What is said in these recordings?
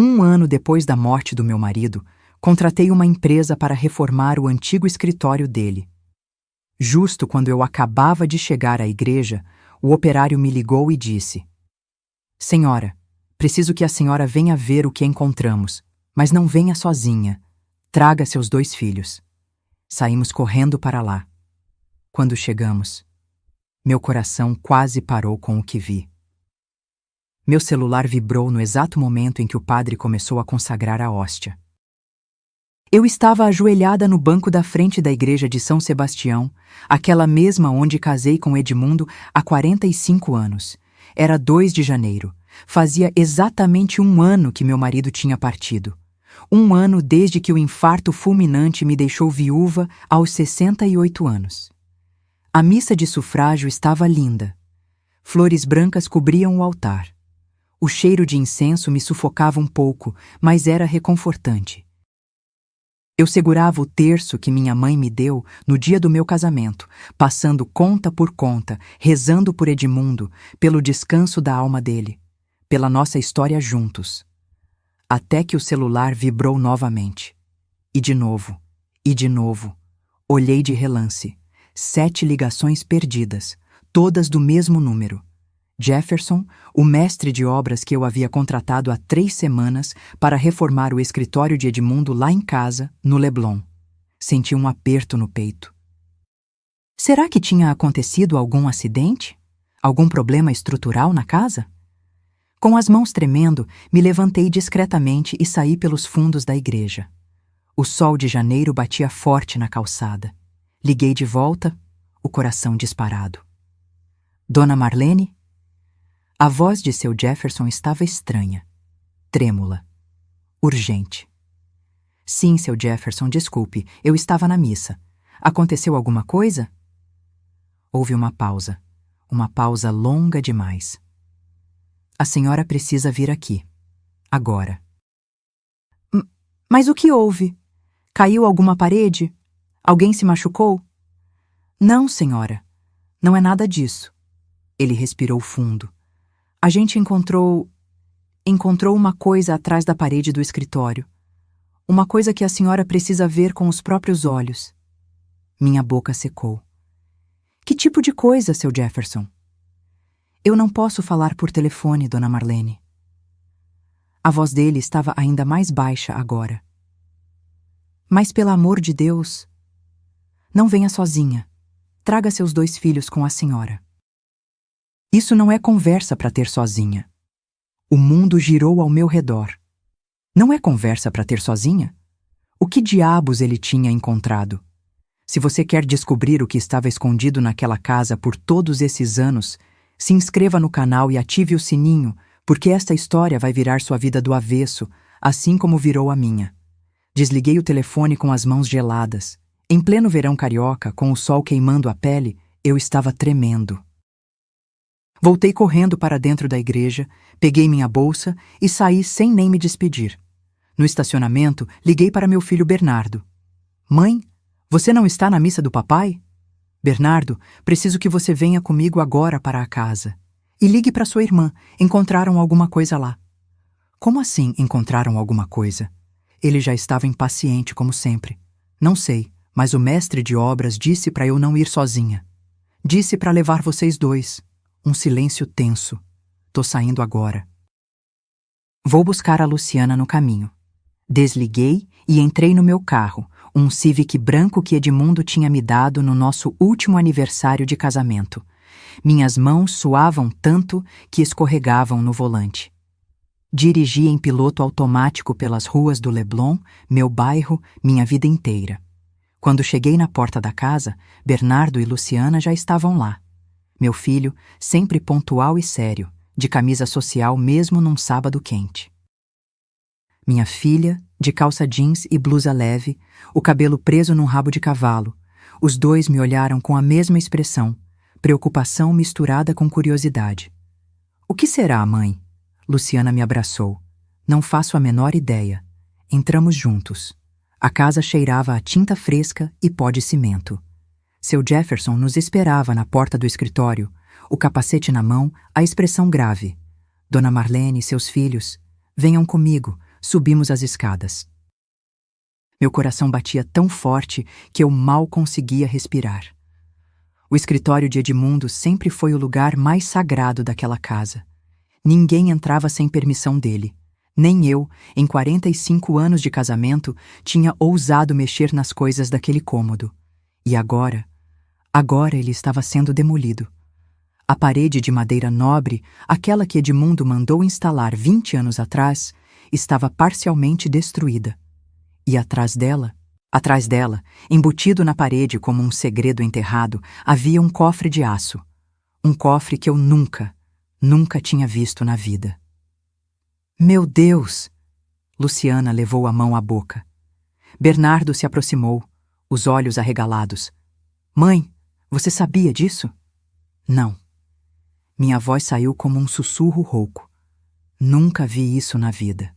Um ano depois da morte do meu marido, contratei uma empresa para reformar o antigo escritório dele. Justo quando eu acabava de chegar à igreja, o operário me ligou e disse: Senhora, preciso que a senhora venha ver o que encontramos, mas não venha sozinha. Traga seus 2 filhos. Saímos correndo para lá. Quando chegamos, meu coração quase parou com o que vi. Meu celular vibrou no exato momento em que o padre começou a consagrar a hóstia. Eu estava ajoelhada no banco da frente da igreja de São Sebastião, aquela mesma onde casei com Edmundo há 45 anos. Era 2 de janeiro. Fazia exatamente 1 ano que meu marido tinha partido. 1 ano desde que o infarto fulminante me deixou viúva aos 68 anos. A missa de sufrágio estava linda. Flores brancas cobriam o altar. O cheiro de incenso me sufocava um pouco, mas era reconfortante. Eu segurava o terço que minha mãe me deu no dia do meu casamento, passando conta por conta, rezando por Edmundo, pelo descanso da alma dele, pela nossa história juntos. Até que o celular vibrou novamente. E de novo, e de novo. Olhei de relance. 7 ligações perdidas, todas do mesmo número. Jefferson, o mestre de obras que eu havia contratado há 3 semanas para reformar o escritório de Edmundo lá em casa, no Leblon. Senti um aperto no peito. Será que tinha acontecido algum acidente? Algum problema estrutural na casa? Com as mãos tremendo, me levantei discretamente e saí pelos fundos da igreja. O sol de janeiro batia forte na calçada. Liguei de volta, o coração disparado. Dona Marlene? A voz de seu Jefferson estava estranha, trêmula, urgente. Sim, seu Jefferson, desculpe, eu estava na missa. Aconteceu alguma coisa? Houve uma pausa longa demais. A senhora precisa vir aqui, agora. Mas o que houve? Caiu alguma parede? Alguém se machucou? Não, senhora, não é nada disso. Ele respirou fundo. A gente encontrou uma coisa atrás da parede do escritório. Uma coisa que a senhora precisa ver com os próprios olhos. Minha boca secou. Que tipo de coisa, seu Jefferson? Eu não posso falar por telefone, dona Marlene. A voz dele estava ainda mais baixa agora. Mas pelo amor de Deus, não venha sozinha. Traga seus 2 filhos com a senhora. Isso não é conversa para ter sozinha. O mundo girou ao meu redor. Não é conversa para ter sozinha? O que diabos ele tinha encontrado? Se você quer descobrir o que estava escondido naquela casa por todos esses anos, se inscreva no canal e ative o sininho, porque esta história vai virar sua vida do avesso, assim como virou a minha. Desliguei o telefone com as mãos geladas. Em pleno verão carioca, com o sol queimando a pele, eu estava tremendo. Voltei correndo para dentro da igreja, peguei minha bolsa e saí sem nem me despedir. No estacionamento, liguei para meu filho Bernardo. Mãe, você não está na missa do papai? Bernardo, preciso que você venha comigo agora para a casa. E ligue para sua irmã, encontraram alguma coisa lá. Como assim encontraram alguma coisa? Ele já estava impaciente, como sempre. Não sei, mas o mestre de obras disse para eu não ir sozinha. Disse para levar vocês 2. Um silêncio tenso. Tô saindo agora. Vou buscar a Luciana no caminho. Desliguei e entrei no meu carro, um Civic branco que Edmundo tinha me dado no nosso último aniversário de casamento. Minhas mãos suavam tanto que escorregavam no volante. Dirigi em piloto automático pelas ruas do Leblon, meu bairro, minha vida inteira. Quando cheguei na porta da casa, Bernardo e Luciana já estavam lá. Meu filho, sempre pontual e sério, de camisa social mesmo num sábado quente. Minha filha, de calça jeans e blusa leve, o cabelo preso num rabo de cavalo. Os 2 me olharam com a mesma expressão, preocupação misturada com curiosidade. O que será, mãe? Luciana me abraçou. Não faço a menor ideia. Entramos juntos. A casa cheirava a tinta fresca e pó de cimento. Seu Jefferson nos esperava na porta do escritório, o capacete na mão, a expressão grave. Dona Marlene e seus filhos, venham comigo, subimos as escadas. Meu coração batia tão forte que eu mal conseguia respirar. O escritório de Edmundo sempre foi o lugar mais sagrado daquela casa. Ninguém entrava sem permissão dele. Nem eu, em 45 anos de casamento, tinha ousado mexer nas coisas daquele cômodo. E agora ele estava sendo demolido. A parede de madeira nobre, aquela que Edmundo mandou instalar 20 anos atrás, estava parcialmente destruída. E atrás dela, embutido na parede como um segredo enterrado, havia um cofre de aço. Um cofre que eu nunca tinha visto na vida. Meu Deus! Luciana levou a mão à boca. Bernardo se aproximou, os olhos arregalados. Mãe, você sabia disso? Não. Minha voz saiu como um sussurro rouco. Nunca vi isso na vida.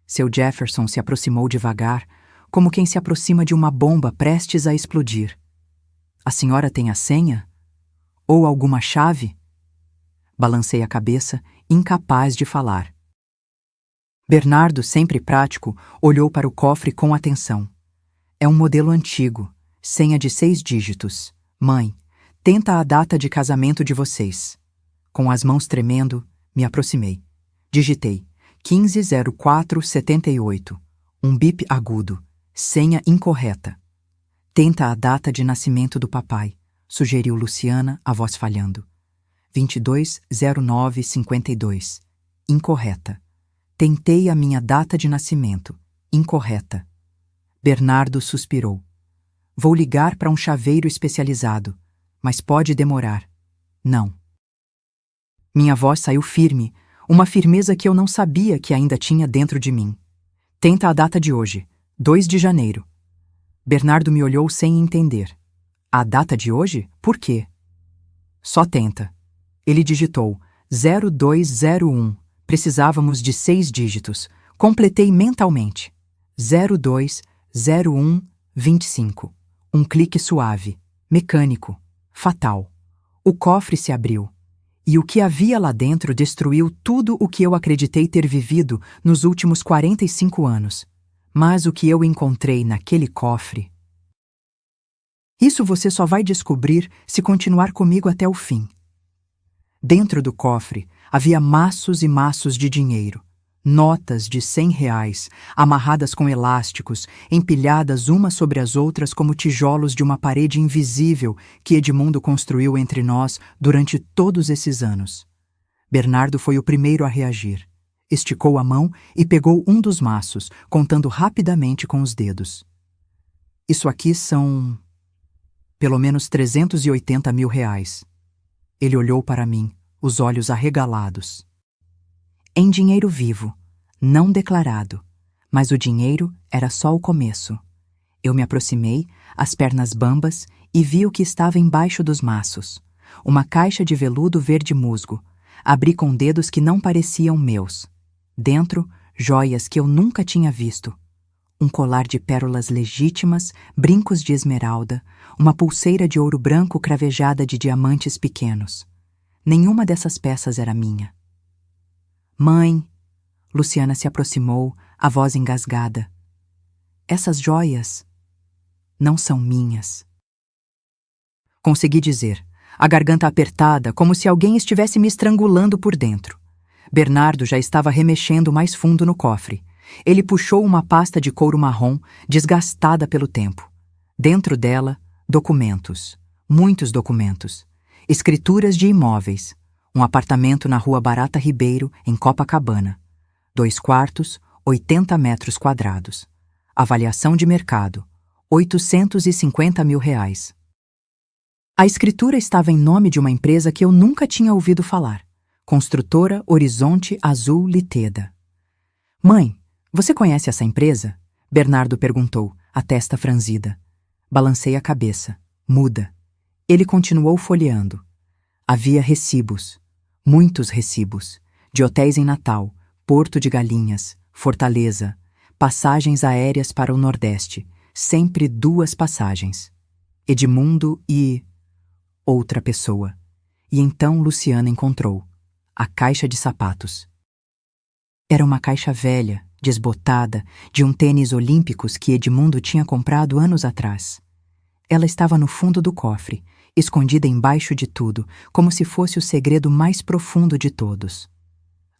Seu Jefferson se aproximou devagar, como quem se aproxima de uma bomba prestes a explodir. A senhora tem a senha? Ou alguma chave? Balancei a cabeça, incapaz de falar. Bernardo, sempre prático, olhou para o cofre com atenção. É um modelo antigo, senha de 6 dígitos. Mãe, tenta a data de casamento de vocês. Com as mãos tremendo, me aproximei. Digitei 150478. Um bip agudo. Senha incorreta. Tenta a data de nascimento do papai, sugeriu Luciana, a voz falhando. 220952. Incorreta. Tentei a minha data de nascimento. Incorreta. Bernardo suspirou. Vou ligar para um chaveiro especializado, mas pode demorar. Não. Minha voz saiu firme, uma firmeza que eu não sabia que ainda tinha dentro de mim. Tenta a data de hoje, 2 de janeiro. Bernardo me olhou sem entender. A data de hoje? Por quê? Só tenta. Ele digitou 0201. Precisávamos de 6 dígitos. Completei mentalmente. 020125. Um clique suave, mecânico, fatal. O cofre se abriu. E o que havia lá dentro destruiu tudo o que eu acreditei ter vivido nos últimos 45 anos. Mas o que eu encontrei naquele cofre... Isso você só vai descobrir se continuar comigo até o fim. Dentro do cofre havia maços e maços de dinheiro, notas de R$ 100, amarradas com elásticos, empilhadas umas sobre as outras como tijolos de uma parede invisível que Edmundo construiu entre nós durante todos esses anos. Bernardo foi o primeiro a reagir. Esticou a mão e pegou um dos maços, contando rapidamente com os dedos. Isso aqui são... pelo menos R$ 380 mil. Ele olhou para mim, os olhos arregalados. Em dinheiro vivo, não declarado, mas o dinheiro era só o começo. Eu me aproximei, as pernas bambas, e vi o que estava embaixo dos maços. Uma caixa de veludo verde musgo. Abri com dedos que não pareciam meus. Dentro, joias que eu nunca tinha visto. Um colar de pérolas legítimas, brincos de esmeralda, uma pulseira de ouro branco cravejada de diamantes pequenos. Nenhuma dessas peças era minha. Mãe, Luciana se aproximou, a voz engasgada. Essas joias não são minhas. Consegui dizer, a garganta apertada, como se alguém estivesse me estrangulando por dentro. Bernardo já estava remexendo mais fundo no cofre. Ele puxou uma pasta de couro marrom, desgastada pelo tempo. Dentro dela, documentos. Muitos documentos. Escrituras de imóveis. Um apartamento na Rua Barata Ribeiro, em Copacabana. 2 quartos, 80 metros quadrados. Avaliação de mercado, R$ 850 mil. A escritura estava em nome de uma empresa que eu nunca tinha ouvido falar. Construtora Horizonte Azul Liteda. Mãe, você conhece essa empresa? Bernardo perguntou, a testa franzida. Balancei a cabeça, muda. Ele continuou folheando. Havia recibos, muitos recibos, de hotéis em Natal, Porto de Galinhas, Fortaleza, passagens aéreas para o Nordeste, sempre 2 passagens. Edmundo e... outra pessoa. E então Luciana encontrou a caixa de sapatos. Era uma caixa velha, desbotada, de um tênis olímpicos que Edmundo tinha comprado anos atrás. Ela estava no fundo do cofre, escondida embaixo de tudo, como se fosse o segredo mais profundo de todos.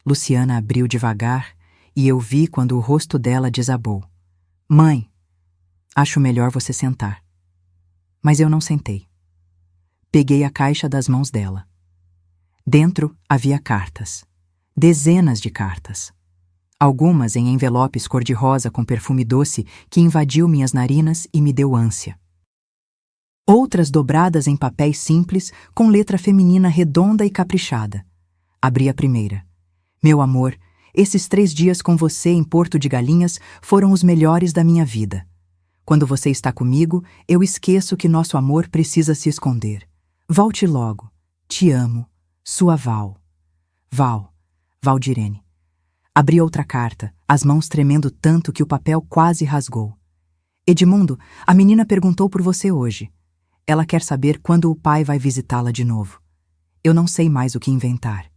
Luciana abriu devagar e eu vi quando o rosto dela desabou. Mãe, acho melhor você sentar. Mas eu não sentei. Peguei a caixa das mãos dela. Dentro havia cartas. Dezenas de cartas. Algumas em envelopes cor-de-rosa com perfume doce que invadiu minhas narinas e me deu ânsia. Outras dobradas em papéis simples com letra feminina redonda e caprichada. Abri a primeira. Meu amor, esses 3 dias com você em Porto de Galinhas foram os melhores da minha vida. Quando você está comigo, eu esqueço que nosso amor precisa se esconder. Volte logo. Te amo. Sua Val. Valdirene. Abri outra carta, as mãos tremendo tanto que o papel quase rasgou. Edmundo, a menina perguntou por você hoje. Ela quer saber quando o pai vai visitá-la de novo. Eu não sei mais o que inventar.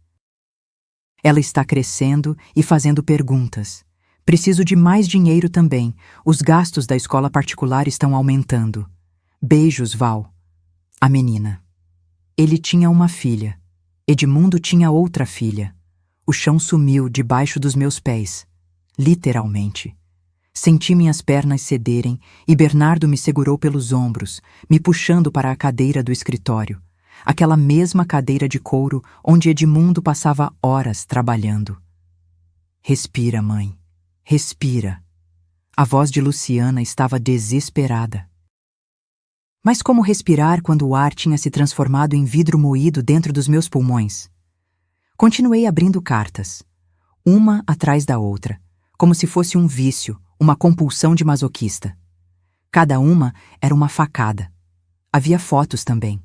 Ela está crescendo e fazendo perguntas. Preciso de mais dinheiro também. Os gastos da escola particular estão aumentando. Beijos, Val. A menina. Ele tinha uma filha. Edmundo tinha outra filha. O chão sumiu debaixo dos meus pés. Literalmente. Senti minhas pernas cederem e Bernardo me segurou pelos ombros, me puxando para a cadeira do escritório. Aquela mesma cadeira de couro onde Edmundo passava horas trabalhando. Respira, mãe. Respira. A voz de Luciana estava desesperada. Mas como respirar quando o ar tinha se transformado em vidro moído dentro dos meus pulmões? Continuei abrindo cartas, uma atrás da outra, como se fosse um vício, uma compulsão de masoquista. Cada uma era uma facada. Havia fotos também.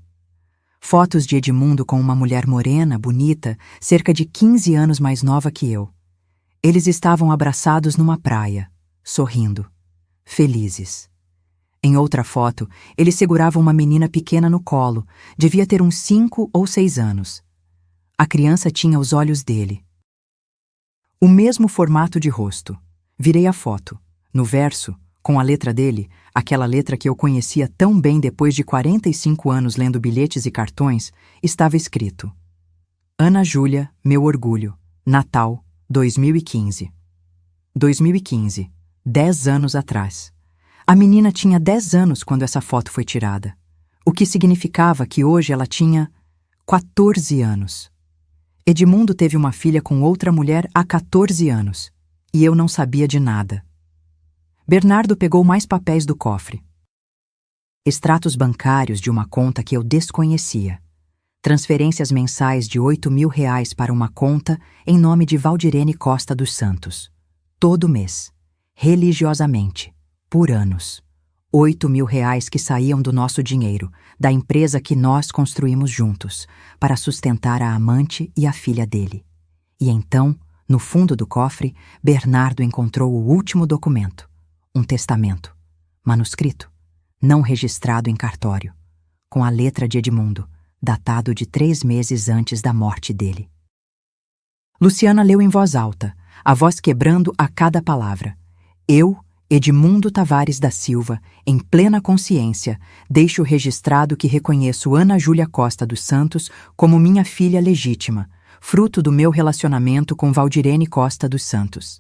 Fotos de Edmundo com uma mulher morena, bonita, cerca de 15 anos mais nova que eu. Eles estavam abraçados numa praia, sorrindo, felizes. Em outra foto, ele segurava uma menina pequena no colo, devia ter uns 5 ou 6 anos. A criança tinha os olhos dele. O mesmo formato de rosto. Virei a foto. No verso, com a letra dele, aquela letra que eu conhecia tão bem depois de 45 anos lendo bilhetes e cartões, estava escrito: Ana Júlia, meu orgulho, Natal, 2015. 2015, 10 anos atrás. A menina tinha 10 anos quando essa foto foi tirada, o que significava que hoje ela tinha 14 anos. Edmundo teve uma filha com outra mulher há 14 anos, e eu não sabia de nada. Bernardo pegou mais papéis do cofre. Extratos bancários de uma conta que eu desconhecia. Transferências mensais de R$ 8.000 para uma conta em nome de Valdirene Costa dos Santos. Todo mês. Religiosamente. Por anos. R$ 8.000 que saíam do nosso dinheiro, da empresa que nós construímos juntos, para sustentar a amante e a filha dele. E então, no fundo do cofre, Bernardo encontrou o último documento. Um testamento. Manuscrito. Não registrado em cartório. Com a letra de Edmundo, datado de 3 meses antes da morte dele. Luciana leu em voz alta, a voz quebrando a cada palavra. Eu, Edmundo Tavares da Silva, em plena consciência, deixo registrado que reconheço Ana Júlia Costa dos Santos como minha filha legítima, fruto do meu relacionamento com Valdirene Costa dos Santos.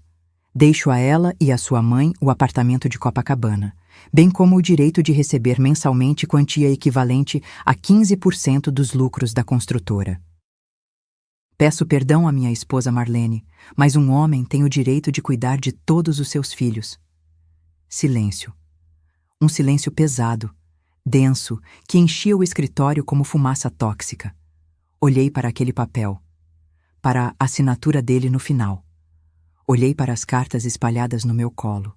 Deixo a ela e a sua mãe o apartamento de Copacabana, bem como o direito de receber mensalmente quantia equivalente a 15% dos lucros da construtora. Peço perdão à minha esposa Marlene, mas um homem tem o direito de cuidar de todos os seus filhos. Silêncio. Um silêncio pesado, denso, que enchia o escritório como fumaça tóxica. Olhei para aquele papel, para a assinatura dele no final. Olhei para as cartas espalhadas no meu colo,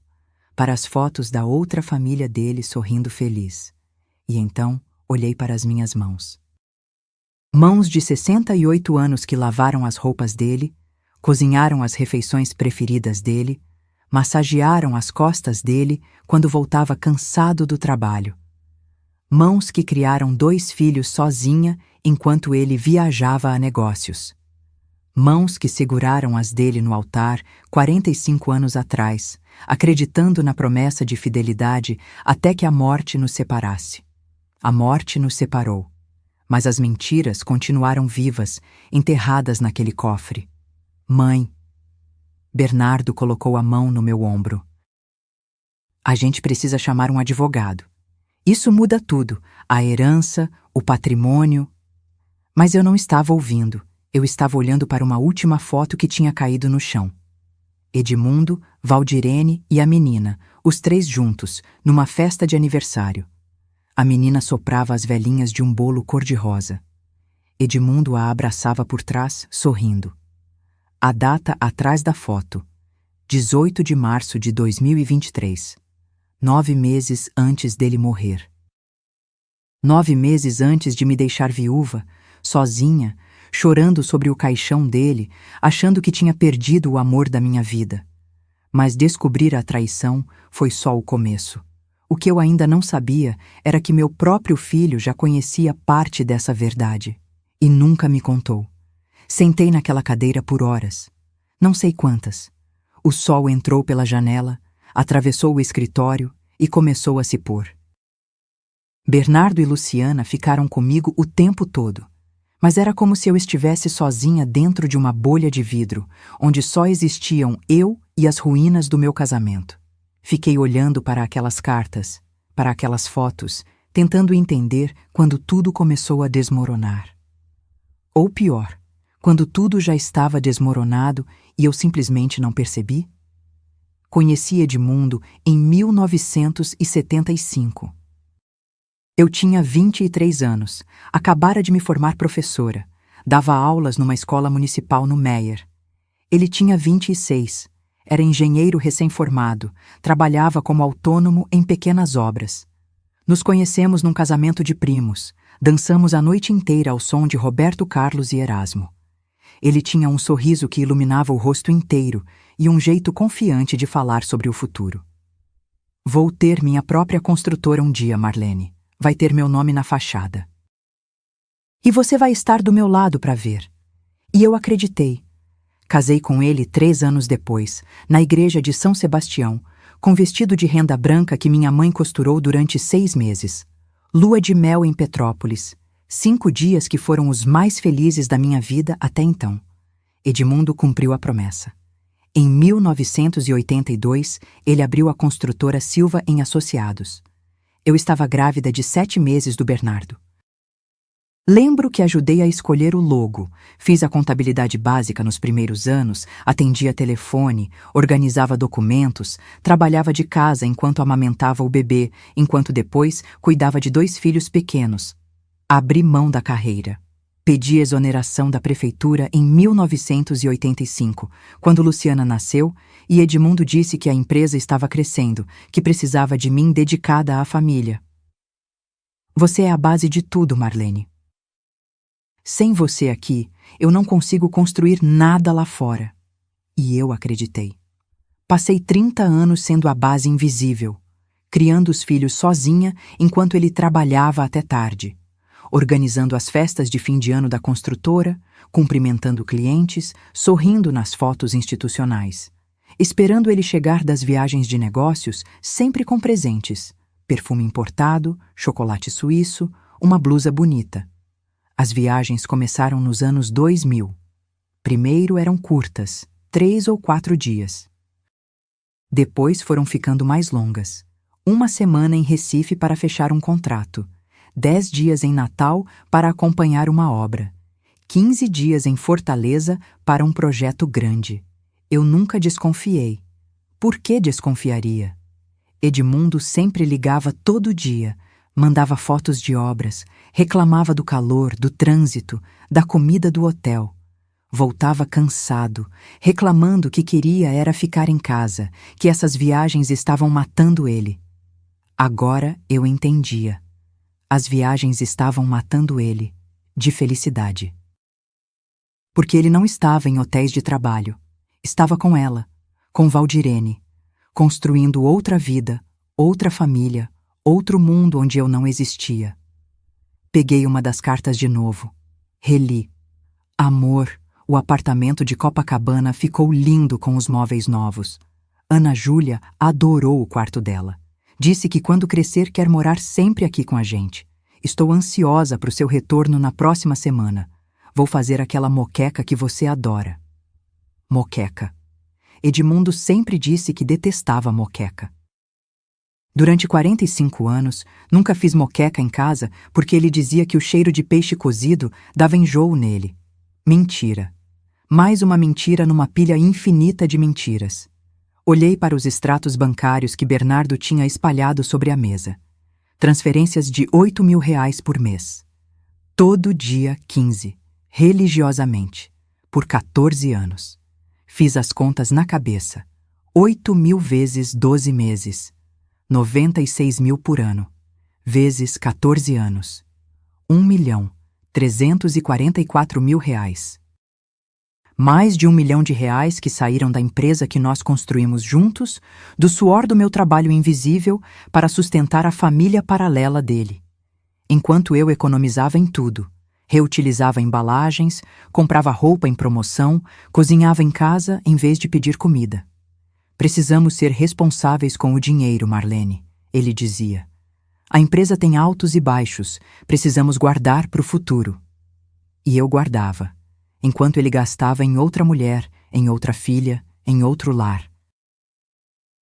para as fotos da outra família dele sorrindo feliz. E então olhei para as minhas mãos. Mãos de 68 anos que lavaram as roupas dele, cozinharam as refeições preferidas dele, massagearam as costas dele quando voltava cansado do trabalho. Mãos que criaram 2 filhos sozinha enquanto ele viajava a negócios. Mãos que seguraram as dele no altar 45 anos atrás, acreditando na promessa de fidelidade até que a morte nos separasse. A morte nos separou, mas as mentiras continuaram vivas, enterradas naquele cofre. Mãe. Bernardo colocou a mão no meu ombro. A gente precisa chamar um advogado. Isso muda tudo, a herança, o patrimônio. Mas eu não estava ouvindo, eu estava olhando para uma última foto que tinha caído no chão. Edmundo, Valdirene e a menina, os três juntos, numa festa de aniversário. A menina soprava as velhinhas de um bolo cor-de-rosa. Edmundo a abraçava por trás, sorrindo. A data atrás da foto, 18 de março de 2023. 9 meses antes dele morrer. 9 meses antes de me deixar viúva, sozinha, chorando sobre o caixão dele, achando que tinha perdido o amor da minha vida. Mas descobrir a traição foi só o começo. O que eu ainda não sabia era que meu próprio filho já conhecia parte dessa verdade. E nunca me contou. Sentei naquela cadeira por horas. Não sei quantas. O sol entrou pela janela, atravessou o escritório e começou a se pôr. Bernardo e Luciana ficaram comigo o tempo todo, mas era como se eu estivesse sozinha dentro de uma bolha de vidro, onde só existiam eu e as ruínas do meu casamento. Fiquei olhando para aquelas cartas, para aquelas fotos, tentando entender quando tudo começou a desmoronar. Ou pior, quando tudo já estava desmoronado e eu simplesmente não percebi? Conheci Edmundo em 1975. Eu tinha 23 anos, acabara de me formar professora, dava aulas numa escola municipal no Meier. Ele tinha 26, era engenheiro recém-formado, trabalhava como autônomo em pequenas obras. Nos conhecemos num casamento de primos, dançamos a noite inteira ao som de Roberto Carlos e Erasmo. Ele tinha um sorriso que iluminava o rosto inteiro e um jeito confiante de falar sobre o futuro. Vou ter minha própria construtora um dia, Marlene. Vai ter meu nome na fachada. E você vai estar do meu lado para ver. E eu acreditei. Casei com ele 3 anos depois, na igreja de São Sebastião, com vestido de renda branca que minha mãe costurou durante 6 meses. Lua de mel em Petrópolis. 5 dias que foram os mais felizes da minha vida até então. Edmundo cumpriu a promessa. Em 1982, ele abriu a construtora Silva em Associados. Eu estava grávida de 7 meses do Bernardo. Lembro que ajudei a escolher o logo, fiz a contabilidade básica nos primeiros anos, atendia telefone, organizava documentos, trabalhava de casa enquanto amamentava o bebê, enquanto depois cuidava de 2 filhos pequenos. Abri mão da carreira. Pedi exoneração da prefeitura em 1985, quando Luciana nasceu, e Edmundo disse que a empresa estava crescendo, que precisava de mim dedicada à família. Você é a base de tudo, Marlene. Sem você aqui, eu não consigo construir nada lá fora. E eu acreditei. Passei 30 anos sendo a base invisível, criando os filhos sozinha enquanto ele trabalhava até tarde, organizando as festas de fim de ano da construtora, cumprimentando clientes, sorrindo nas fotos institucionais, esperando ele chegar das viagens de negócios sempre com presentes, perfume importado, chocolate suíço, uma blusa bonita. As viagens começaram nos anos 2000. Primeiro eram curtas, 3 ou 4 dias. Depois foram ficando mais longas. 1 semana em Recife para fechar um contrato, 10 dias em Natal para acompanhar uma obra, 15 dias em Fortaleza para um projeto grande. Eu nunca desconfiei. Por que desconfiaria? Edmundo sempre ligava todo dia, mandava fotos de obras, reclamava do calor, do trânsito, da comida do hotel. Voltava cansado, reclamando que queria era ficar em casa, que essas viagens estavam matando ele. Agora eu entendia. As viagens estavam matando ele, de felicidade. Porque ele não estava em hotéis de trabalho. Estava com ela, com Valdirene, construindo outra vida, outra família, outro mundo onde eu não existia. Peguei uma das cartas de novo. Reli. Amor, O apartamento de Copacabana ficou lindo com os móveis novos. Ana Júlia adorou o quarto dela. Disse que quando crescer quer morar sempre aqui com a gente. Estou ansiosa para o seu retorno na próxima semana. Vou fazer aquela moqueca que você adora. Moqueca. Edmundo sempre disse que detestava moqueca. Durante 45 anos, nunca fiz moqueca em casa porque ele dizia que o cheiro de peixe cozido dava enjoo nele. Mentira. Mais uma mentira numa pilha infinita de mentiras. Olhei para os extratos bancários que Bernardo tinha espalhado sobre a mesa. Transferências de R$ 8.000 por mês. Todo dia 15, religiosamente, por 14 anos. Fiz as contas na cabeça. 8.000 vezes 12 meses. 96.000 por ano. Vezes 14 anos. R$ 1.344.000. Mais de R$ 1 milhão que saíram da empresa que nós construímos juntos, do suor do meu trabalho invisível para sustentar a família paralela dele. Enquanto eu economizava em tudo, reutilizava embalagens, comprava roupa em promoção, cozinhava em casa em vez de pedir comida. Precisamos ser responsáveis com o dinheiro, Marlene, ele dizia. A empresa tem altos e baixos, precisamos guardar para o futuro. E eu guardava, enquanto ele gastava em outra mulher, em outra filha, em outro lar.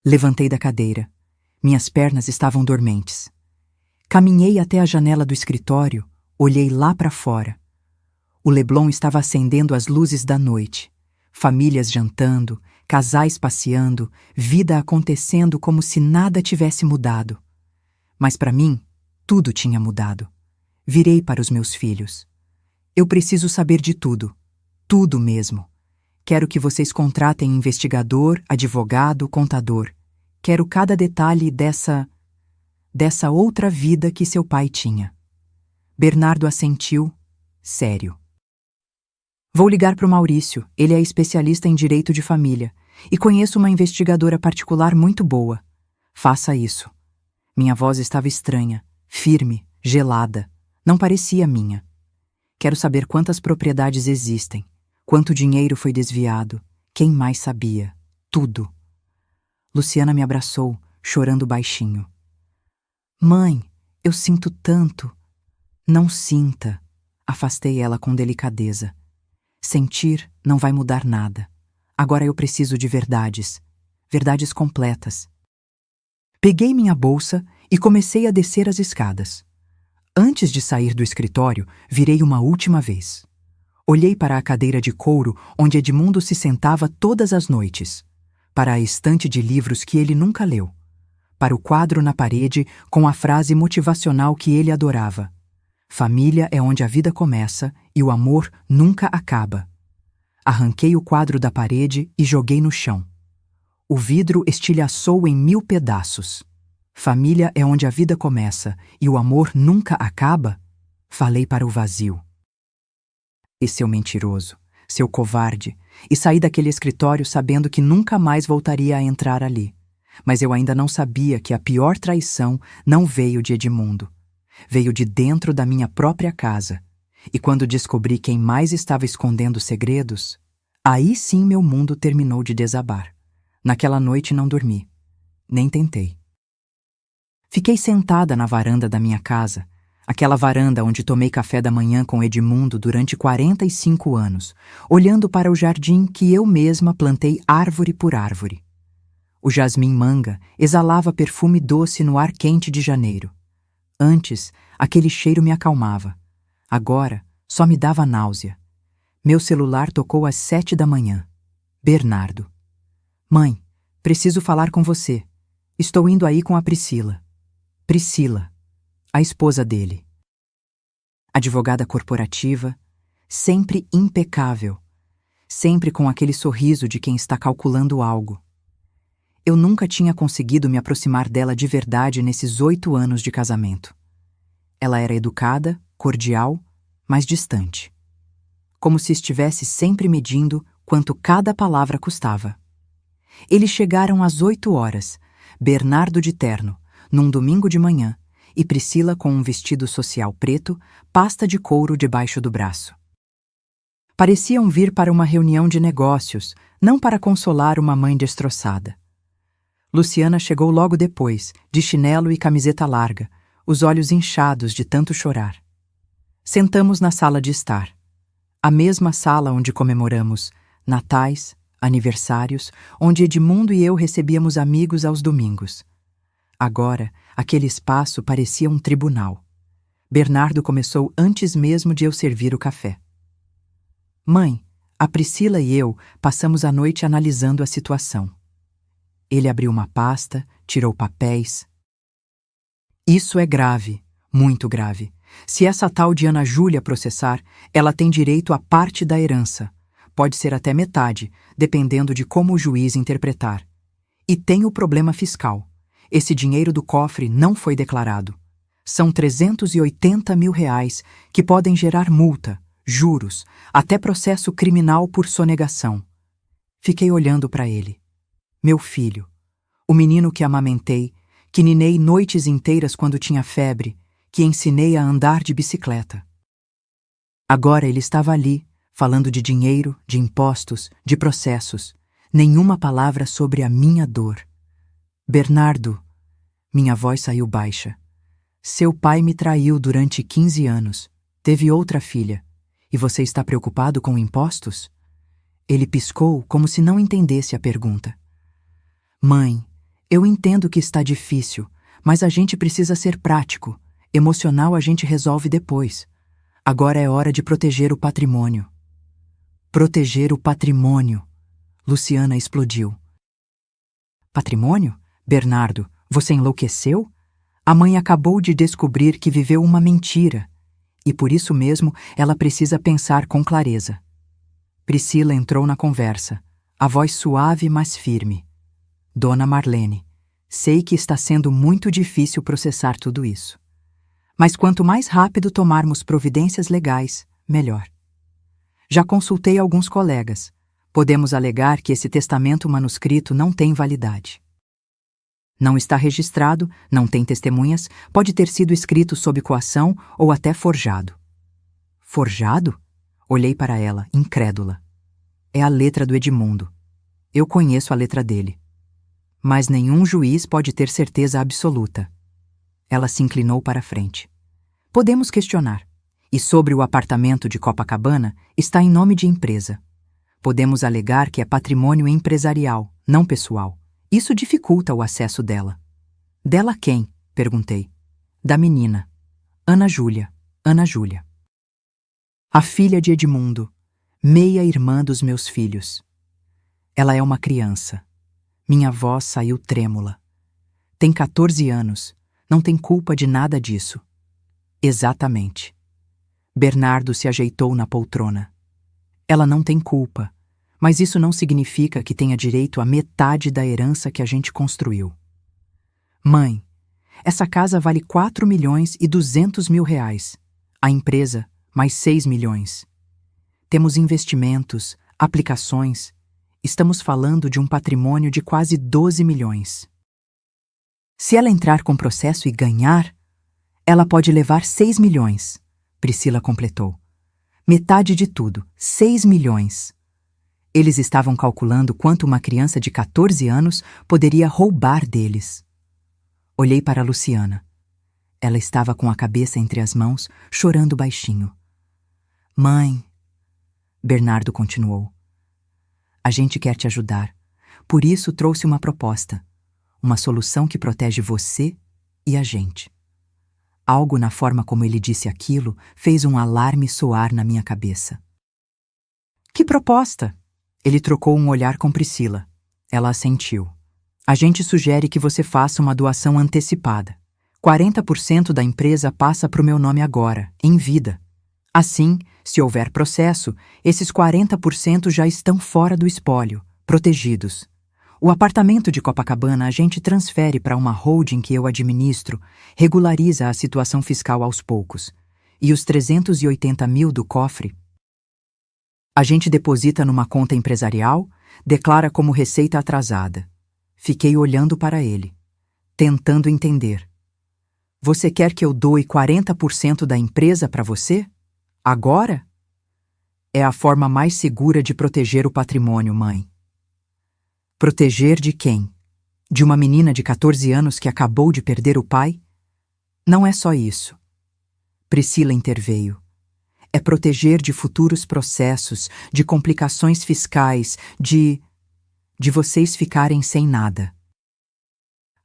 Levantei da cadeira. Minhas pernas estavam dormentes. Caminhei até a janela do escritório, olhei lá para fora. O Leblon estava acendendo as luzes da noite. Famílias jantando, casais passeando, vida acontecendo como se nada tivesse mudado. Mas para mim, tudo tinha mudado. Virei para os meus filhos. Eu preciso saber de tudo. Tudo mesmo. Quero que vocês contratem investigador, advogado, contador. Quero cada detalhe dessa outra vida que seu pai tinha. Bernardo assentiu, sério. Vou ligar para o Maurício, ele é especialista em direito de família, e conheço uma investigadora particular muito boa. Faça isso. Minha voz estava estranha, firme, gelada. Não parecia minha. Quero saber quantas propriedades existem, quanto dinheiro foi desviado, quem mais sabia. Tudo. Luciana me abraçou, chorando baixinho. Mãe, eu sinto tanto. Não sinta. Afastei ela com delicadeza. Sentir não vai mudar nada. Agora eu preciso de verdades. Verdades completas. Peguei minha bolsa e comecei a descer as escadas. Antes de sair do escritório, virei uma última vez. Olhei para a cadeira de couro onde Edmundo se sentava todas as noites, para a estante de livros que ele nunca leu, para o quadro na parede com a frase motivacional que ele adorava: família é onde a vida começa e o amor nunca acaba. Arranquei o quadro da parede e joguei no chão. O vidro estilhaçou em 1000 pedaços. Família é onde a vida começa e o amor nunca acaba? Falei para o vazio. E seu mentiroso, seu covarde, e saí daquele escritório sabendo que nunca mais voltaria a entrar ali. Mas eu ainda não sabia que a pior traição não veio de Edmundo. Veio de dentro da minha própria casa. E quando descobri quem mais estava escondendo segredos, aí sim meu mundo terminou de desabar. Naquela noite não dormi. Nem tentei. Fiquei sentada na varanda da minha casa, aquela varanda onde tomei café da manhã com Edmundo durante 45 anos, olhando para o jardim que eu mesma plantei árvore por árvore. O jasmim manga exalava perfume doce no ar quente de janeiro. Antes, aquele cheiro me acalmava. Agora, só me dava náusea. Meu celular tocou às 7 da manhã. Bernardo. Mãe, preciso falar com você. Estou indo aí com a Priscila. Priscila, a esposa dele. Advogada corporativa, sempre impecável, sempre com aquele sorriso de quem está calculando algo. Eu nunca tinha conseguido me aproximar dela de verdade nesses 8 anos de casamento. Ela era educada, cordial, mas distante. Como se estivesse sempre medindo quanto cada palavra custava. Eles chegaram às 8 horas, Bernardo de terno, num domingo de manhã, e Priscila com um vestido social preto, pasta de couro debaixo do braço. Pareciam vir para uma reunião de negócios, não para consolar uma mãe destroçada. Luciana chegou logo depois, de chinelo e camiseta larga, os olhos inchados de tanto chorar. Sentamos na sala de estar. A mesma sala onde comemoramos natais, aniversários, onde Edmundo e eu recebíamos amigos aos domingos. Agora, aquele espaço parecia um tribunal. Bernardo começou antes mesmo de eu servir o café. Mãe, a Priscila e eu passamos a noite analisando a situação. Ele abriu uma pasta, tirou papéis. Isso é grave, muito grave. Se essa tal de Ana Júlia processar, ela tem direito a parte da herança. Pode ser até metade, dependendo de como o juiz interpretar. E tem o problema fiscal. Esse dinheiro do cofre não foi declarado. São R$380 mil que podem gerar multa, juros, até processo criminal por sonegação. Fiquei olhando para ele. Meu filho, o menino que amamentei, que ninei noites inteiras quando tinha febre, que ensinei a andar de bicicleta. Agora ele estava ali, falando de dinheiro, de impostos, de processos. Nenhuma palavra sobre a minha dor. Bernardo, minha voz saiu baixa. Seu pai me traiu durante 15 anos. Teve outra filha. E você está preocupado com impostos? Ele piscou como se não entendesse a pergunta. Mãe, eu entendo que está difícil, mas a gente precisa ser prático. Emocional a gente resolve depois. Agora é hora de proteger o patrimônio. Proteger o patrimônio. Luciana explodiu. Patrimônio? Bernardo, você enlouqueceu? A mãe acabou de descobrir que viveu uma mentira. E por isso mesmo ela precisa pensar com clareza. Priscila entrou na conversa, a voz suave mas firme. Dona Marlene, sei que está sendo muito difícil processar tudo isso. Mas quanto mais rápido tomarmos providências legais, melhor. Já consultei alguns colegas. Podemos alegar que esse testamento manuscrito não tem validade. Não está registrado, não tem testemunhas, pode ter sido escrito sob coação ou até forjado. Forjado? Olhei para ela, incrédula. É a letra do Edmundo. Eu conheço a letra dele. Mas nenhum juiz pode ter certeza absoluta. Ela se inclinou para a frente. Podemos questionar. E sobre o apartamento de Copacabana, está em nome de empresa. Podemos alegar que é patrimônio empresarial, não pessoal. Isso dificulta o acesso dela. Dela quem? Perguntei. Da menina. Ana Júlia. Ana Júlia. A filha de Edmundo. Meia-irmã dos meus filhos. Ela é uma criança. Minha voz saiu trêmula. Tem 14 anos. Não tem culpa de nada disso. Exatamente. Bernardo se ajeitou na poltrona. Ela não tem culpa, mas isso não significa que tenha direito à metade da herança que a gente construiu. Mãe, essa casa vale R$4.200.000. A empresa, mais 6 milhões. Temos investimentos, aplicações. Estamos falando de um patrimônio de quase 12 milhões. Se ela entrar com processo e ganhar, ela pode levar 6 milhões, Priscila completou. Metade de tudo, 6 milhões. Eles estavam calculando quanto uma criança de 14 anos poderia roubar deles. Olhei para Luciana. Ela estava com a cabeça entre as mãos, chorando baixinho. Mãe, Bernardo continuou. A gente quer te ajudar. Por isso trouxe uma proposta. Uma solução que protege você e a gente. Algo na forma como ele disse aquilo fez um alarme soar na minha cabeça. Que proposta? Ele trocou um olhar com Priscila. Ela assentiu. A gente sugere que você faça uma doação antecipada. 40% da empresa passa para o meu nome agora, em vida. Assim, se houver processo, esses 40% já estão fora do espólio, protegidos. O apartamento de Copacabana a gente transfere para uma holding que eu administro, regulariza a situação fiscal aos poucos. E os 380 mil do cofre, a gente deposita numa conta empresarial, declara como receita atrasada. Fiquei olhando para ele, tentando entender. Você quer que eu doe 40% da empresa para você? Agora? É a forma mais segura de proteger o patrimônio, mãe. Proteger de quem? De uma menina de 14 anos que acabou de perder o pai? Não é só isso. Priscila interveio. É proteger de futuros processos, de complicações fiscais, de vocês ficarem sem nada.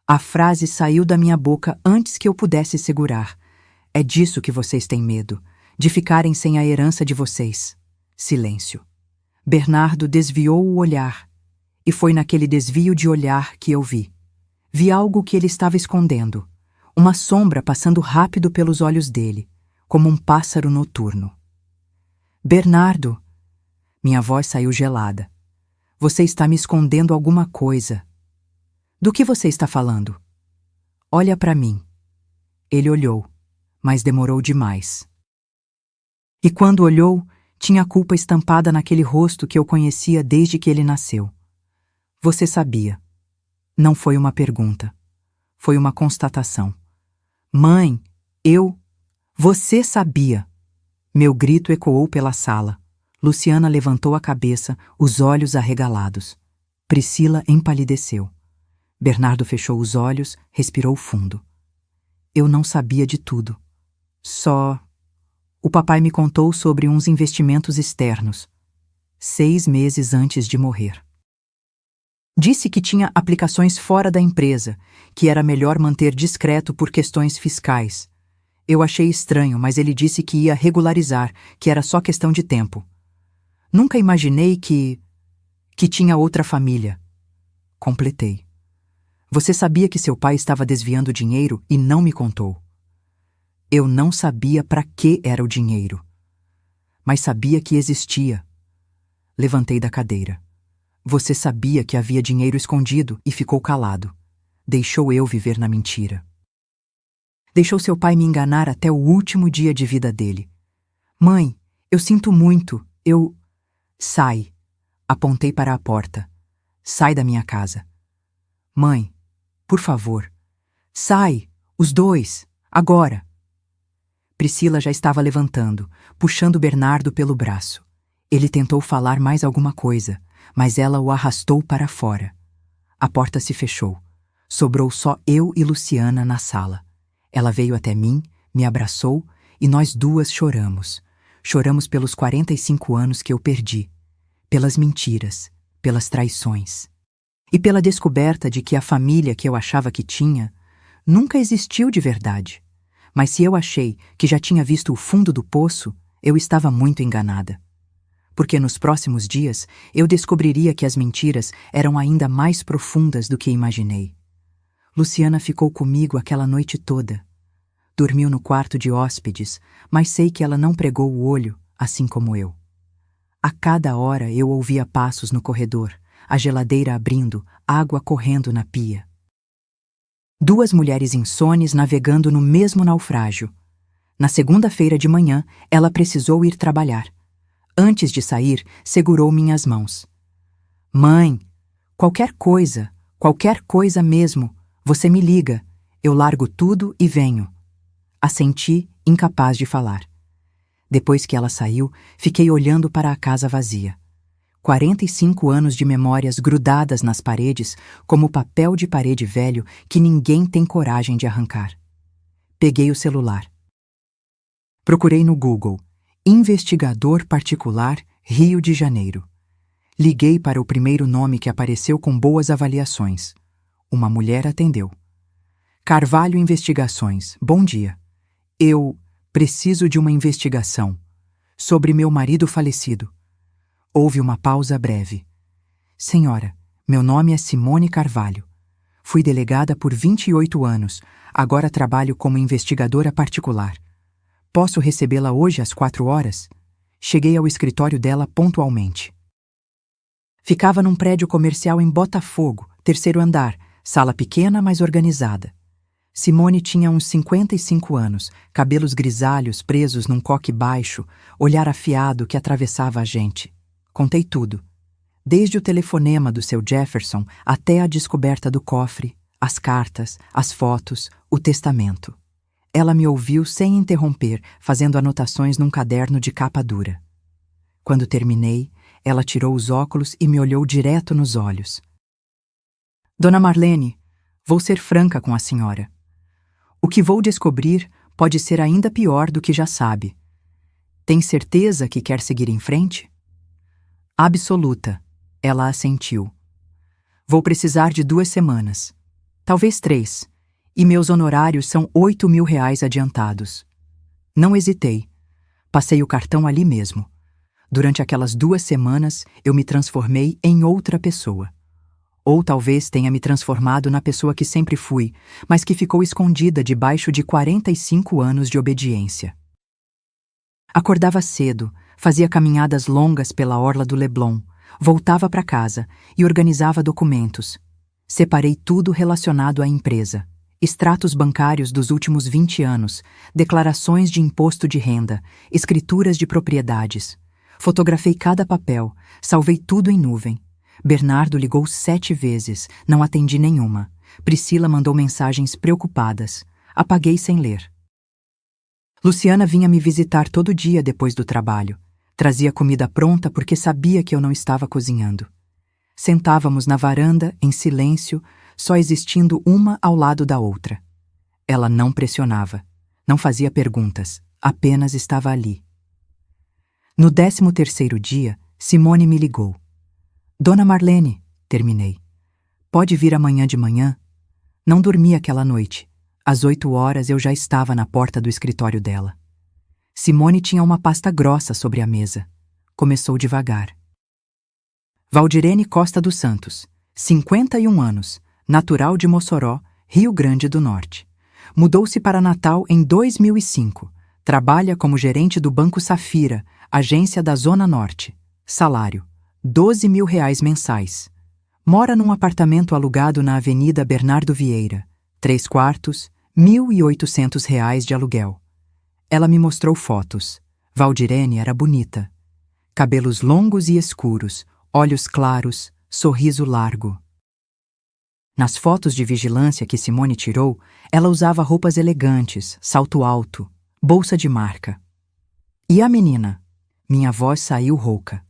A frase saiu da minha boca antes que eu pudesse segurar. É disso que vocês têm medo, de ficarem sem a herança de vocês. Silêncio. Bernardo desviou o olhar, e foi naquele desvio de olhar que eu vi. Vi algo que ele estava escondendo, uma sombra passando rápido pelos olhos dele, como um pássaro noturno. Bernardo! Minha voz saiu gelada. Você está me escondendo alguma coisa. Do que você está falando? Olha para mim. Ele olhou, mas demorou demais. E quando olhou, tinha a culpa estampada naquele rosto que eu conhecia desde que ele nasceu. Você sabia. Não foi uma pergunta. Foi uma constatação. Mãe, Você sabia! Meu grito ecoou pela sala. Luciana levantou a cabeça, os olhos arregalados. Priscila empalideceu. Bernardo fechou os olhos, respirou fundo. Eu não sabia de tudo. O papai me contou sobre uns investimentos externos. 6 meses antes de morrer. Disse que tinha aplicações fora da empresa, que era melhor manter discreto por questões fiscais. Eu achei estranho, mas ele disse que ia regularizar, que era só questão de tempo. Nunca imaginei que tinha outra família. Completei. Você sabia que seu pai estava desviando dinheiro e não me contou. Eu não sabia para que era o dinheiro, mas sabia que existia. Levantei da cadeira. Você sabia que havia dinheiro escondido e ficou calado. Deixou eu viver na mentira. Deixou seu pai me enganar até o último dia de vida dele. Mãe, eu sinto muito. Sai. Apontei para a porta. Sai da minha casa. Mãe, por favor. Sai, os dois, agora. Priscila já estava levantando, puxando Bernardo pelo braço. Ele tentou falar mais alguma coisa, mas ela o arrastou para fora. A porta se fechou. Sobrou só eu e Luciana na sala. Ela veio até mim, me abraçou e nós duas choramos. Choramos pelos 45 anos que eu perdi, pelas mentiras, pelas traições. E pela descoberta de que a família que eu achava que tinha nunca existiu de verdade. Mas se eu achei que já tinha visto o fundo do poço, eu estava muito enganada. Porque nos próximos dias eu descobriria que as mentiras eram ainda mais profundas do que imaginei. Luciana ficou comigo aquela noite toda. Dormiu no quarto de hóspedes, mas sei que ela não pregou o olho, assim como eu. A cada hora eu ouvia passos no corredor, a geladeira abrindo, água correndo na pia. 2 mulheres insones navegando no mesmo naufrágio. Na segunda-feira de manhã, ela precisou ir trabalhar. Antes de sair, segurou minhas mãos. Mãe, qualquer coisa mesmo, você me liga, eu largo tudo e venho. Assenti, incapaz de falar. Depois que ela saiu, fiquei olhando para a casa vazia. 45 anos de memórias grudadas nas paredes, como papel de parede velho que ninguém tem coragem de arrancar. Peguei o celular. Procurei no Google, Investigador Particular, Rio de Janeiro. Liguei para o primeiro nome que apareceu com boas avaliações. Uma mulher atendeu. Carvalho Investigações, bom dia. Eu preciso de uma investigação sobre meu marido falecido. Houve uma pausa breve. Senhora, meu nome é Simone Carvalho. Fui delegada por 28 anos. Agora trabalho como investigadora particular. Posso recebê-la hoje às 4 horas? Cheguei ao escritório dela pontualmente. Ficava num prédio comercial em Botafogo, 3º andar, sala pequena, mas organizada. Simone tinha uns 55 anos, cabelos grisalhos presos num coque baixo, olhar afiado que atravessava a gente. Contei tudo, desde o telefonema do seu Jefferson até a descoberta do cofre, as cartas, as fotos, o testamento. Ela me ouviu sem interromper, fazendo anotações num caderno de capa dura. Quando terminei, ela tirou os óculos e me olhou direto nos olhos. Dona Marlene, vou ser franca com a senhora. O que vou descobrir pode ser ainda pior do que já sabe. Tem certeza que quer seguir em frente? Absoluta, ela assentiu. Vou precisar de 2 semanas, talvez 3, e meus honorários são R$ 8.000 adiantados. Não hesitei. Passei o cartão ali mesmo. Durante aquelas 2 semanas, eu me transformei em outra pessoa. Ou talvez tenha me transformado na pessoa que sempre fui, mas que ficou escondida debaixo de 45 anos de obediência. Acordava cedo, fazia caminhadas longas pela orla do Leblon, voltava para casa e organizava documentos. Separei tudo relacionado à empresa. Extratos bancários dos últimos 20 anos, declarações de imposto de renda, escrituras de propriedades. Fotografei cada papel, salvei tudo em nuvem. Bernardo ligou 7 vezes, não atendi nenhuma. Priscila mandou mensagens preocupadas. Apaguei sem ler. Luciana vinha me visitar todo dia depois do trabalho. Trazia comida pronta porque sabia que eu não estava cozinhando. Sentávamos na varanda, em silêncio, só existindo uma ao lado da outra. Ela não pressionava, não fazia perguntas, apenas estava ali. No 13º dia, Simone me ligou. Dona Marlene, terminei. Pode vir amanhã de manhã? Não dormi aquela noite. Às 8 horas eu já estava na porta do escritório dela. Simone tinha uma pasta grossa sobre a mesa. Começou devagar. Valdirene Costa dos Santos, 51 anos, natural de Mossoró, Rio Grande do Norte. Mudou-se para Natal em 2005. Trabalha como gerente do Banco Safira, agência da Zona Norte. Salário: R$ 12.000 mensais. Mora num apartamento alugado na Avenida Bernardo Vieira. 3 quartos, R$ 1.800 de aluguel. Ela me mostrou fotos. Valdirene era bonita. Cabelos longos e escuros, olhos claros, sorriso largo. Nas fotos de vigilância que Simone tirou, ela usava roupas elegantes, salto alto, bolsa de marca. E a menina? Minha voz saiu rouca.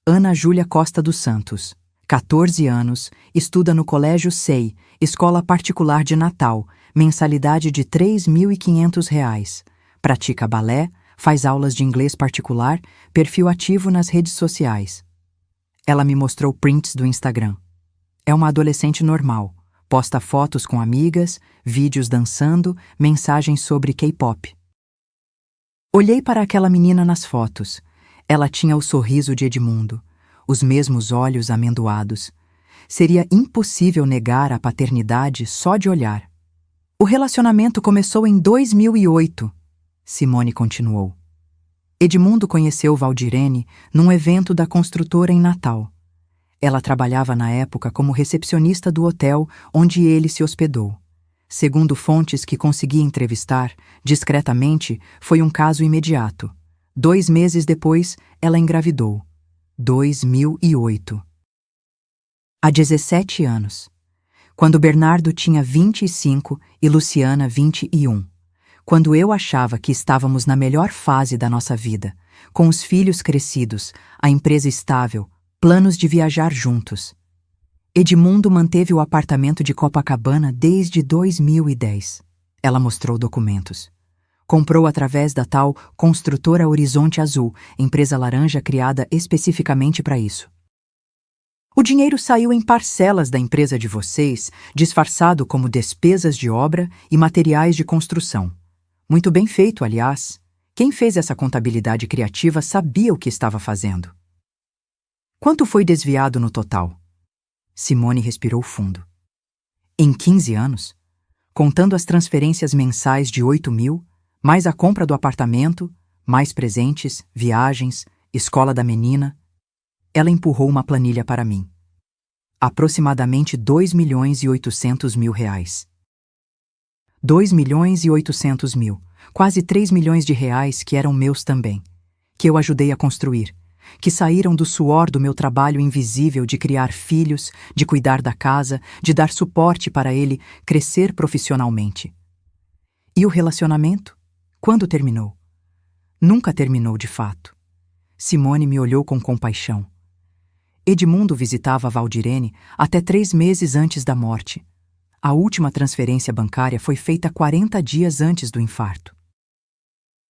Ana Júlia Costa dos Santos, 14 anos, estuda no Colégio SEI, escola particular de Natal, mensalidade de R$ 3.500. Pratica balé, faz aulas de inglês particular, perfil ativo nas redes sociais. Ela me mostrou prints do Instagram. É uma adolescente normal. Posta fotos com amigas, vídeos dançando, mensagens sobre K-pop. Olhei para aquela menina nas fotos. Ela tinha o sorriso de Edmundo, os mesmos olhos amendoados. Seria impossível negar a paternidade só de olhar. O relacionamento começou em 2008, Simone continuou. Edmundo conheceu Valdirene num evento da construtora em Natal. Ela trabalhava na época como recepcionista do hotel onde ele se hospedou. Segundo fontes que consegui entrevistar, discretamente, foi um caso imediato. 2 meses depois, ela engravidou. 2008. Há 17 anos. Quando Bernardo tinha 25 e Luciana 21. Quando eu achava que estávamos na melhor fase da nossa vida, com os filhos crescidos, a empresa estável, planos de viajar juntos. Edmundo manteve o apartamento de Copacabana desde 2010. Ela mostrou documentos. Comprou através da tal construtora Horizonte Azul, empresa laranja criada especificamente para isso. O dinheiro saiu em parcelas da empresa de vocês, disfarçado como despesas de obra e materiais de construção. Muito bem feito, aliás. Quem fez essa contabilidade criativa sabia o que estava fazendo. Quanto foi desviado no total? Simone respirou fundo. Em 15 anos? Contando as transferências mensais de 8.000, mais a compra do apartamento, mais presentes, viagens, escola da menina. Ela empurrou uma planilha para mim. Aproximadamente R$ 2.800.000. 2.800.000, quase 3 milhões de reais que eram meus também, que eu ajudei a construir, que saíram do suor do meu trabalho invisível de criar filhos, de cuidar da casa, de dar suporte para ele crescer profissionalmente. E o relacionamento? Quando terminou? Nunca terminou de fato. Simone me olhou com compaixão. Edmundo visitava Valdirene até 3 meses antes da morte. A última transferência bancária foi feita 40 dias antes do infarto.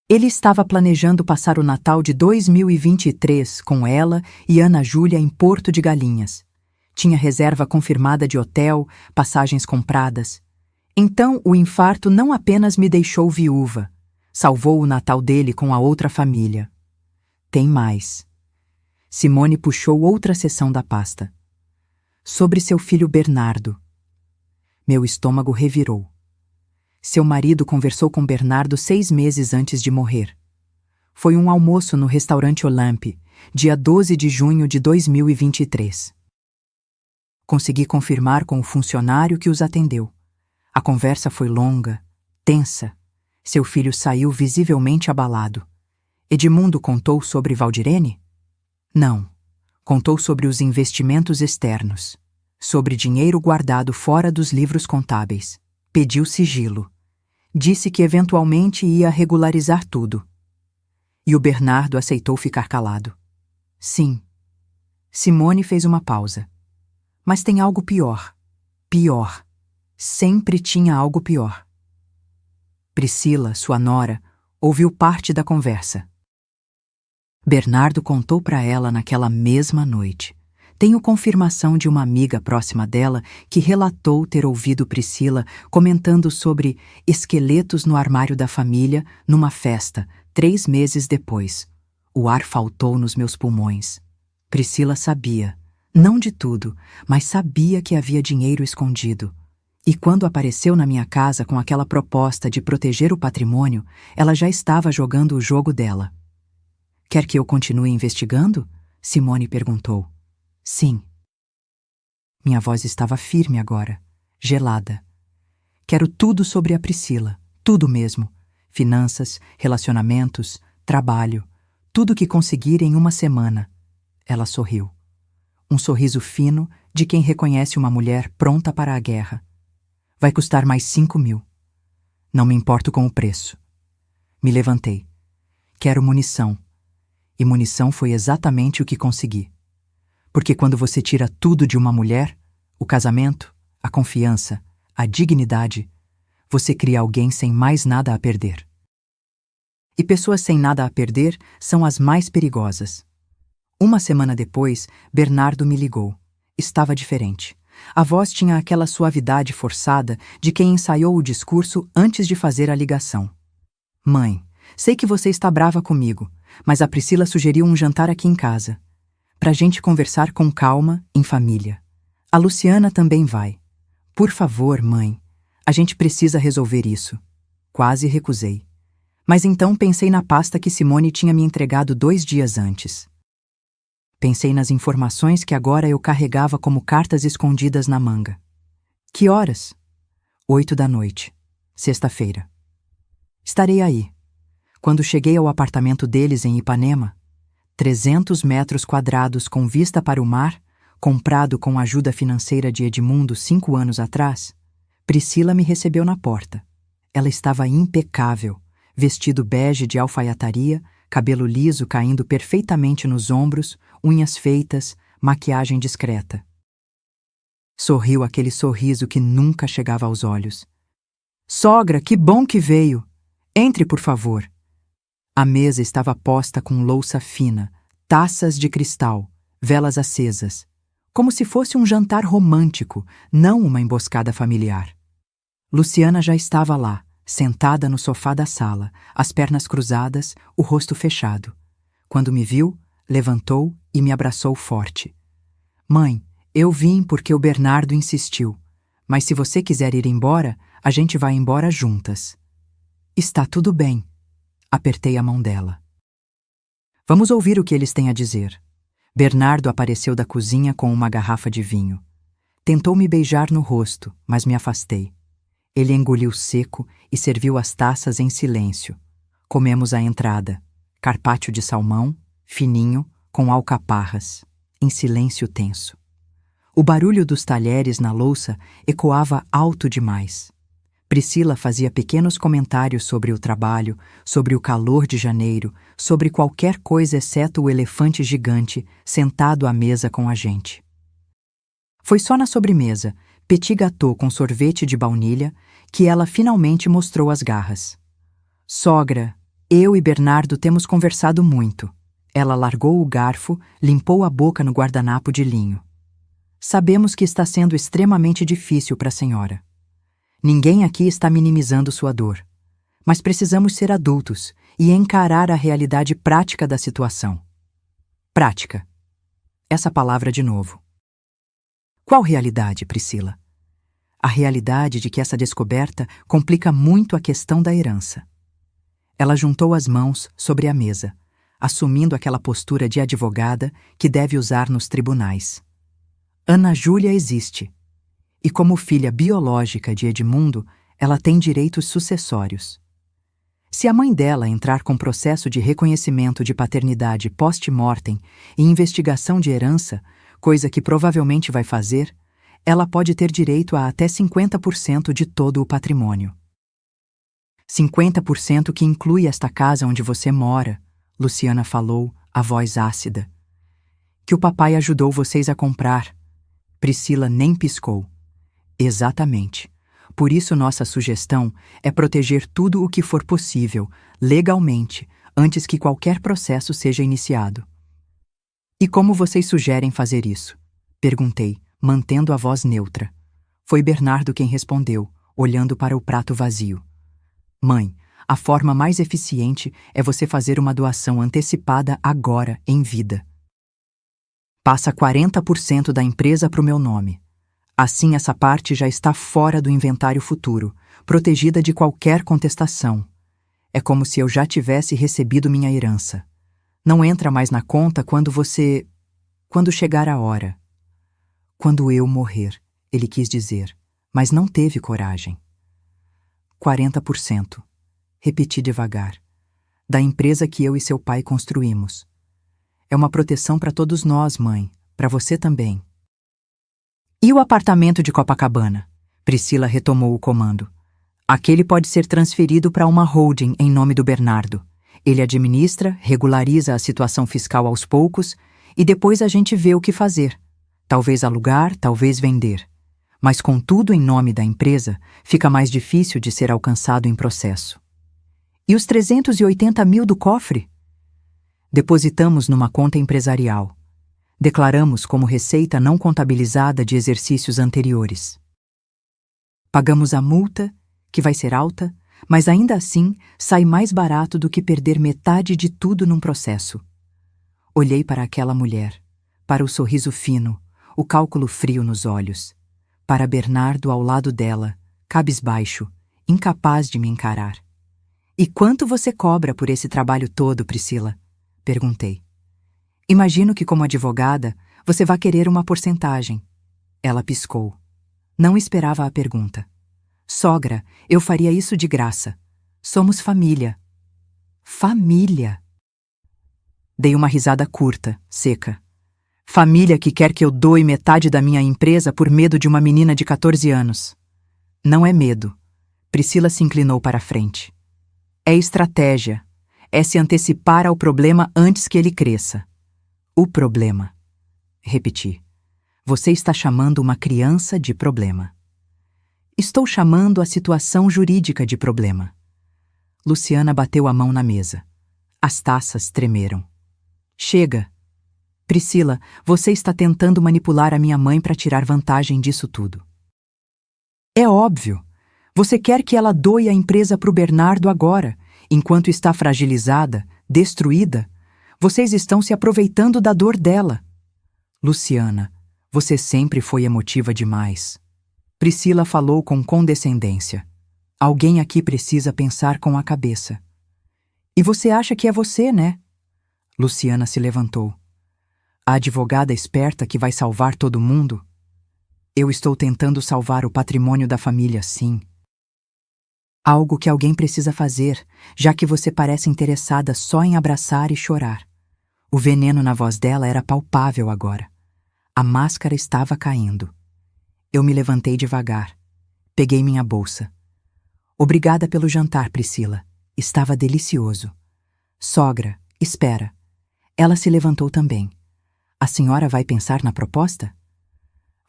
Ele estava planejando passar o Natal de 2023 com ela e Ana Júlia em Porto de Galinhas. Tinha reserva confirmada de hotel, passagens compradas. Então, o infarto não apenas me deixou viúva, salvou o Natal dele com a outra família. Tem mais. Simone puxou outra seção da pasta. Sobre seu filho Bernardo. Meu estômago revirou. Seu marido conversou com Bernardo 6 meses antes de morrer. Foi um almoço no restaurante Olympe, dia 12 de junho de 2023. Consegui confirmar com o funcionário que os atendeu. A conversa foi longa, tensa. Seu filho saiu visivelmente abalado. Edmundo contou sobre Valdirene? Não. Contou sobre os investimentos externos, sobre dinheiro guardado fora dos livros contábeis. Pediu sigilo. Disse que eventualmente ia regularizar tudo. E o Bernardo aceitou ficar calado. Sim. Simone fez uma pausa. Mas tem algo pior. Pior. Sempre tinha algo pior. Priscila, sua nora, ouviu parte da conversa. Bernardo contou para ela naquela mesma noite. Tenho confirmação de uma amiga próxima dela que relatou ter ouvido Priscila comentando sobre esqueletos no armário da família numa festa, 3 meses depois. O ar faltou nos meus pulmões. Priscila sabia, não de tudo, mas sabia que havia dinheiro escondido. E quando apareceu na minha casa com aquela proposta de proteger o patrimônio, ela já estava jogando o jogo dela. Quer que eu continue investigando? Simone perguntou. Sim. Minha voz estava firme agora, gelada. Quero tudo sobre a Priscila, tudo mesmo. Finanças, relacionamentos, trabalho, tudo que conseguir em uma semana. Ela sorriu. Um sorriso fino de quem reconhece uma mulher pronta para a guerra. Vai custar mais 5.000. Não me importo com o preço. Me levantei. Quero munição. E munição foi exatamente o que consegui. Porque quando você tira tudo de uma mulher, o casamento, a confiança, a dignidade, você cria alguém sem mais nada a perder. E pessoas sem nada a perder são as mais perigosas. Uma semana depois, Bernardo me ligou. Estava diferente. A voz tinha aquela suavidade forçada de quem ensaiou o discurso antes de fazer a ligação. Mãe, sei que você está brava comigo, mas a Priscila sugeriu um jantar aqui em casa. Pra gente conversar com calma, em família. A Luciana também vai. Por favor, mãe, a gente precisa resolver isso. Quase recusei. Mas então pensei na pasta que Simone tinha me entregado 2 dias antes. Pensei nas informações que agora eu carregava como cartas escondidas na manga. Que horas? 8 da noite, sexta-feira. Estarei aí. Quando cheguei ao apartamento deles em Ipanema, 300 metros quadrados com vista para o mar, comprado com a ajuda financeira de Edmundo 5 anos atrás, Priscila me recebeu na porta. Ela estava impecável, vestido bege de alfaiataria, cabelo liso caindo perfeitamente nos ombros, unhas feitas, maquiagem discreta. Sorriu aquele sorriso que nunca chegava aos olhos. Sogra, que bom que veio! Entre, por favor. A mesa estava posta com louça fina, taças de cristal, velas acesas, como se fosse um jantar romântico, não uma emboscada familiar. Luciana já estava lá, sentada no sofá da sala, as pernas cruzadas, o rosto fechado. Quando me viu, levantou e me abraçou forte. Mãe, eu vim porque o Bernardo insistiu, mas se você quiser ir embora, a gente vai embora juntas. Está tudo bem. Apertei a mão dela. Vamos ouvir o que eles têm a dizer. Bernardo apareceu da cozinha com uma garrafa de vinho. Tentou me beijar no rosto, mas me afastei. Ele engoliu seco e serviu as taças em silêncio. Comemos à entrada. Carpaccio de salmão, fininho, com alcaparras, em silêncio tenso. O barulho dos talheres na louça ecoava alto demais. Priscila fazia pequenos comentários sobre o trabalho, sobre o calor de janeiro, sobre qualquer coisa exceto o elefante gigante sentado à mesa com a gente. Foi só na sobremesa, petit gâteau com sorvete de baunilha, que ela finalmente mostrou as garras. Sogra, eu e Bernardo temos conversado muito. Ela largou o garfo, limpou a boca no guardanapo de linho. Sabemos que está sendo extremamente difícil para a senhora. Ninguém aqui está minimizando sua dor. Mas precisamos ser adultos e encarar a realidade prática da situação. Prática. Essa palavra de novo. Qual realidade, Priscila? A realidade de que essa descoberta complica muito a questão da herança. Ela juntou as mãos sobre a mesa, assumindo aquela postura de advogada que deve usar nos tribunais. Ana Júlia existe. E como filha biológica de Edmundo, ela tem direitos sucessórios. Se a mãe dela entrar com processo de reconhecimento de paternidade post-mortem e investigação de herança, coisa que provavelmente vai fazer, ela pode ter direito a até 50% de todo o patrimônio. 50% que inclui esta casa onde você mora, Luciana falou, a voz ácida. Que o papai ajudou vocês a comprar. Priscila nem piscou. Exatamente. Por isso nossa sugestão é proteger tudo o que for possível, legalmente, antes que qualquer processo seja iniciado. E como vocês sugerem fazer isso? Perguntei, mantendo a voz neutra. Foi Bernardo quem respondeu, olhando para o prato vazio. Mãe, a forma mais eficiente é você fazer uma doação antecipada agora, em vida. Passa 40% da empresa para o meu nome. Assim essa parte já está fora do inventário futuro, protegida de qualquer contestação. É como se eu já tivesse recebido minha herança. Não entra mais na conta quando chegar a hora. Quando eu morrer, ele quis dizer, mas não teve coragem. 40%. Repeti devagar. Da empresa que eu e seu pai construímos. É uma proteção para todos nós, mãe. Para você também. E o apartamento de Copacabana? Priscila retomou o comando. Aquele pode ser transferido para uma holding em nome do Bernardo. Ele administra, regulariza a situação fiscal aos poucos e depois a gente vê o que fazer. Talvez alugar, talvez vender. Mas com tudo em nome da empresa, fica mais difícil de ser alcançado em processo. E os 380 mil do cofre? Depositamos numa conta empresarial. Declaramos como receita não contabilizada de exercícios anteriores. Pagamos a multa, que vai ser alta, mas ainda assim sai mais barato do que perder metade de tudo num processo. Olhei para aquela mulher, para o sorriso fino, o cálculo frio nos olhos, para Bernardo ao lado dela, cabisbaixo, incapaz de me encarar. E quanto você cobra por esse trabalho todo, Priscila? Perguntei. Imagino que, como advogada, você vá querer uma porcentagem. Ela piscou. Não esperava a pergunta. Sogra, eu faria isso de graça. Somos família. Família. Dei uma risada curta, seca. Família que quer que eu doe metade da minha empresa por medo de uma menina de 14 anos. Não é medo. Priscila se inclinou para a frente. É estratégia. É se antecipar ao problema antes que ele cresça. O problema. Repeti. Você está chamando uma criança de problema. Estou chamando a situação jurídica de problema. Luciana bateu a mão na mesa. As taças tremeram. Chega. Priscila, você está tentando manipular a minha mãe para tirar vantagem disso tudo. É óbvio. Você quer que ela doe a empresa para o Bernardo agora, enquanto está fragilizada, destruída. Vocês estão se aproveitando da dor dela. Luciana, você sempre foi emotiva demais. Priscila falou com condescendência. Alguém aqui precisa pensar com a cabeça. E você acha que é você, né? Luciana se levantou. A advogada esperta que vai salvar todo mundo? Eu estou tentando salvar o patrimônio da família, sim. Algo que alguém precisa fazer, já que você parece interessada só em abraçar e chorar. O veneno na voz dela era palpável agora. A máscara estava caindo. Eu me levantei devagar. Peguei minha bolsa. Obrigada pelo jantar, Priscila. Estava delicioso. Sogra, espera. Ela se levantou também. A senhora vai pensar na proposta?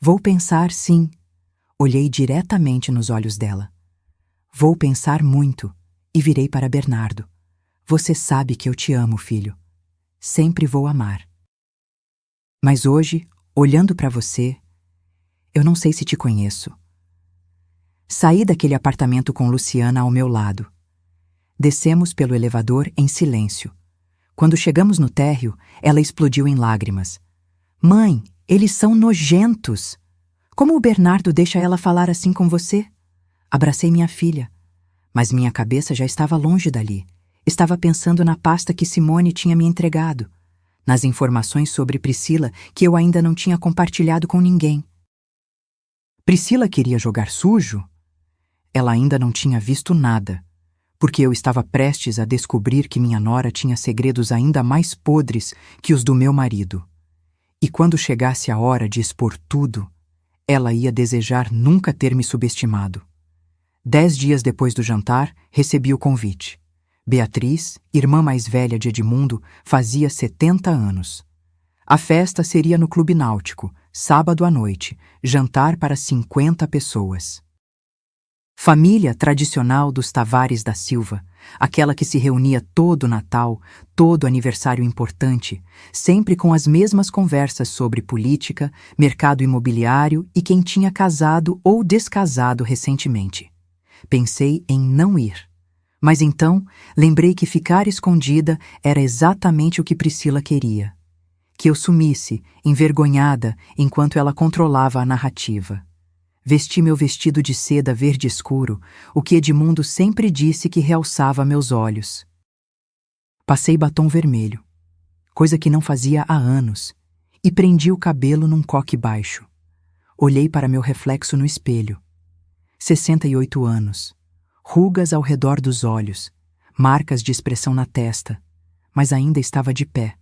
Vou pensar, sim. Olhei diretamente nos olhos dela. Vou pensar muito, e virei para Bernardo. Você sabe que eu te amo, filho. Sempre vou amar. Mas hoje, olhando para você, eu não sei se te conheço. Saí daquele apartamento com Luciana ao meu lado. Descemos pelo elevador em silêncio. Quando chegamos no térreo, ela explodiu em lágrimas. Mãe, eles são nojentos! Como o Bernardo deixa ela falar assim com você? Abracei minha filha, mas minha cabeça já estava longe dali. Estava pensando na pasta que Simone tinha me entregado, nas informações sobre Priscila que eu ainda não tinha compartilhado com ninguém. Priscila queria jogar sujo? Ela ainda não tinha visto nada, porque eu estava prestes a descobrir que minha nora tinha segredos ainda mais podres que os do meu marido. E quando chegasse a hora de expor tudo, ela ia desejar nunca ter me subestimado. 10 dias depois do jantar, recebi o convite. Beatriz, irmã mais velha de Edmundo, fazia 70 anos. A festa seria no Clube Náutico, sábado à noite, jantar para 50 pessoas. Família tradicional dos Tavares da Silva, aquela que se reunia todo Natal, todo aniversário importante, sempre com as mesmas conversas sobre política, mercado imobiliário e quem tinha casado ou descasado recentemente. Pensei em não ir. Mas então lembrei que ficar escondida era exatamente o que Priscila queria. Que eu sumisse, envergonhada, enquanto ela controlava a narrativa. Vesti meu vestido de seda verde escuro, o que Edmundo sempre disse que realçava meus olhos. Passei batom vermelho, coisa que não fazia há anos, e prendi o cabelo num coque baixo. Olhei para meu reflexo no espelho. 68 anos, rugas ao redor dos olhos, marcas de expressão na testa, mas ainda estava de pé.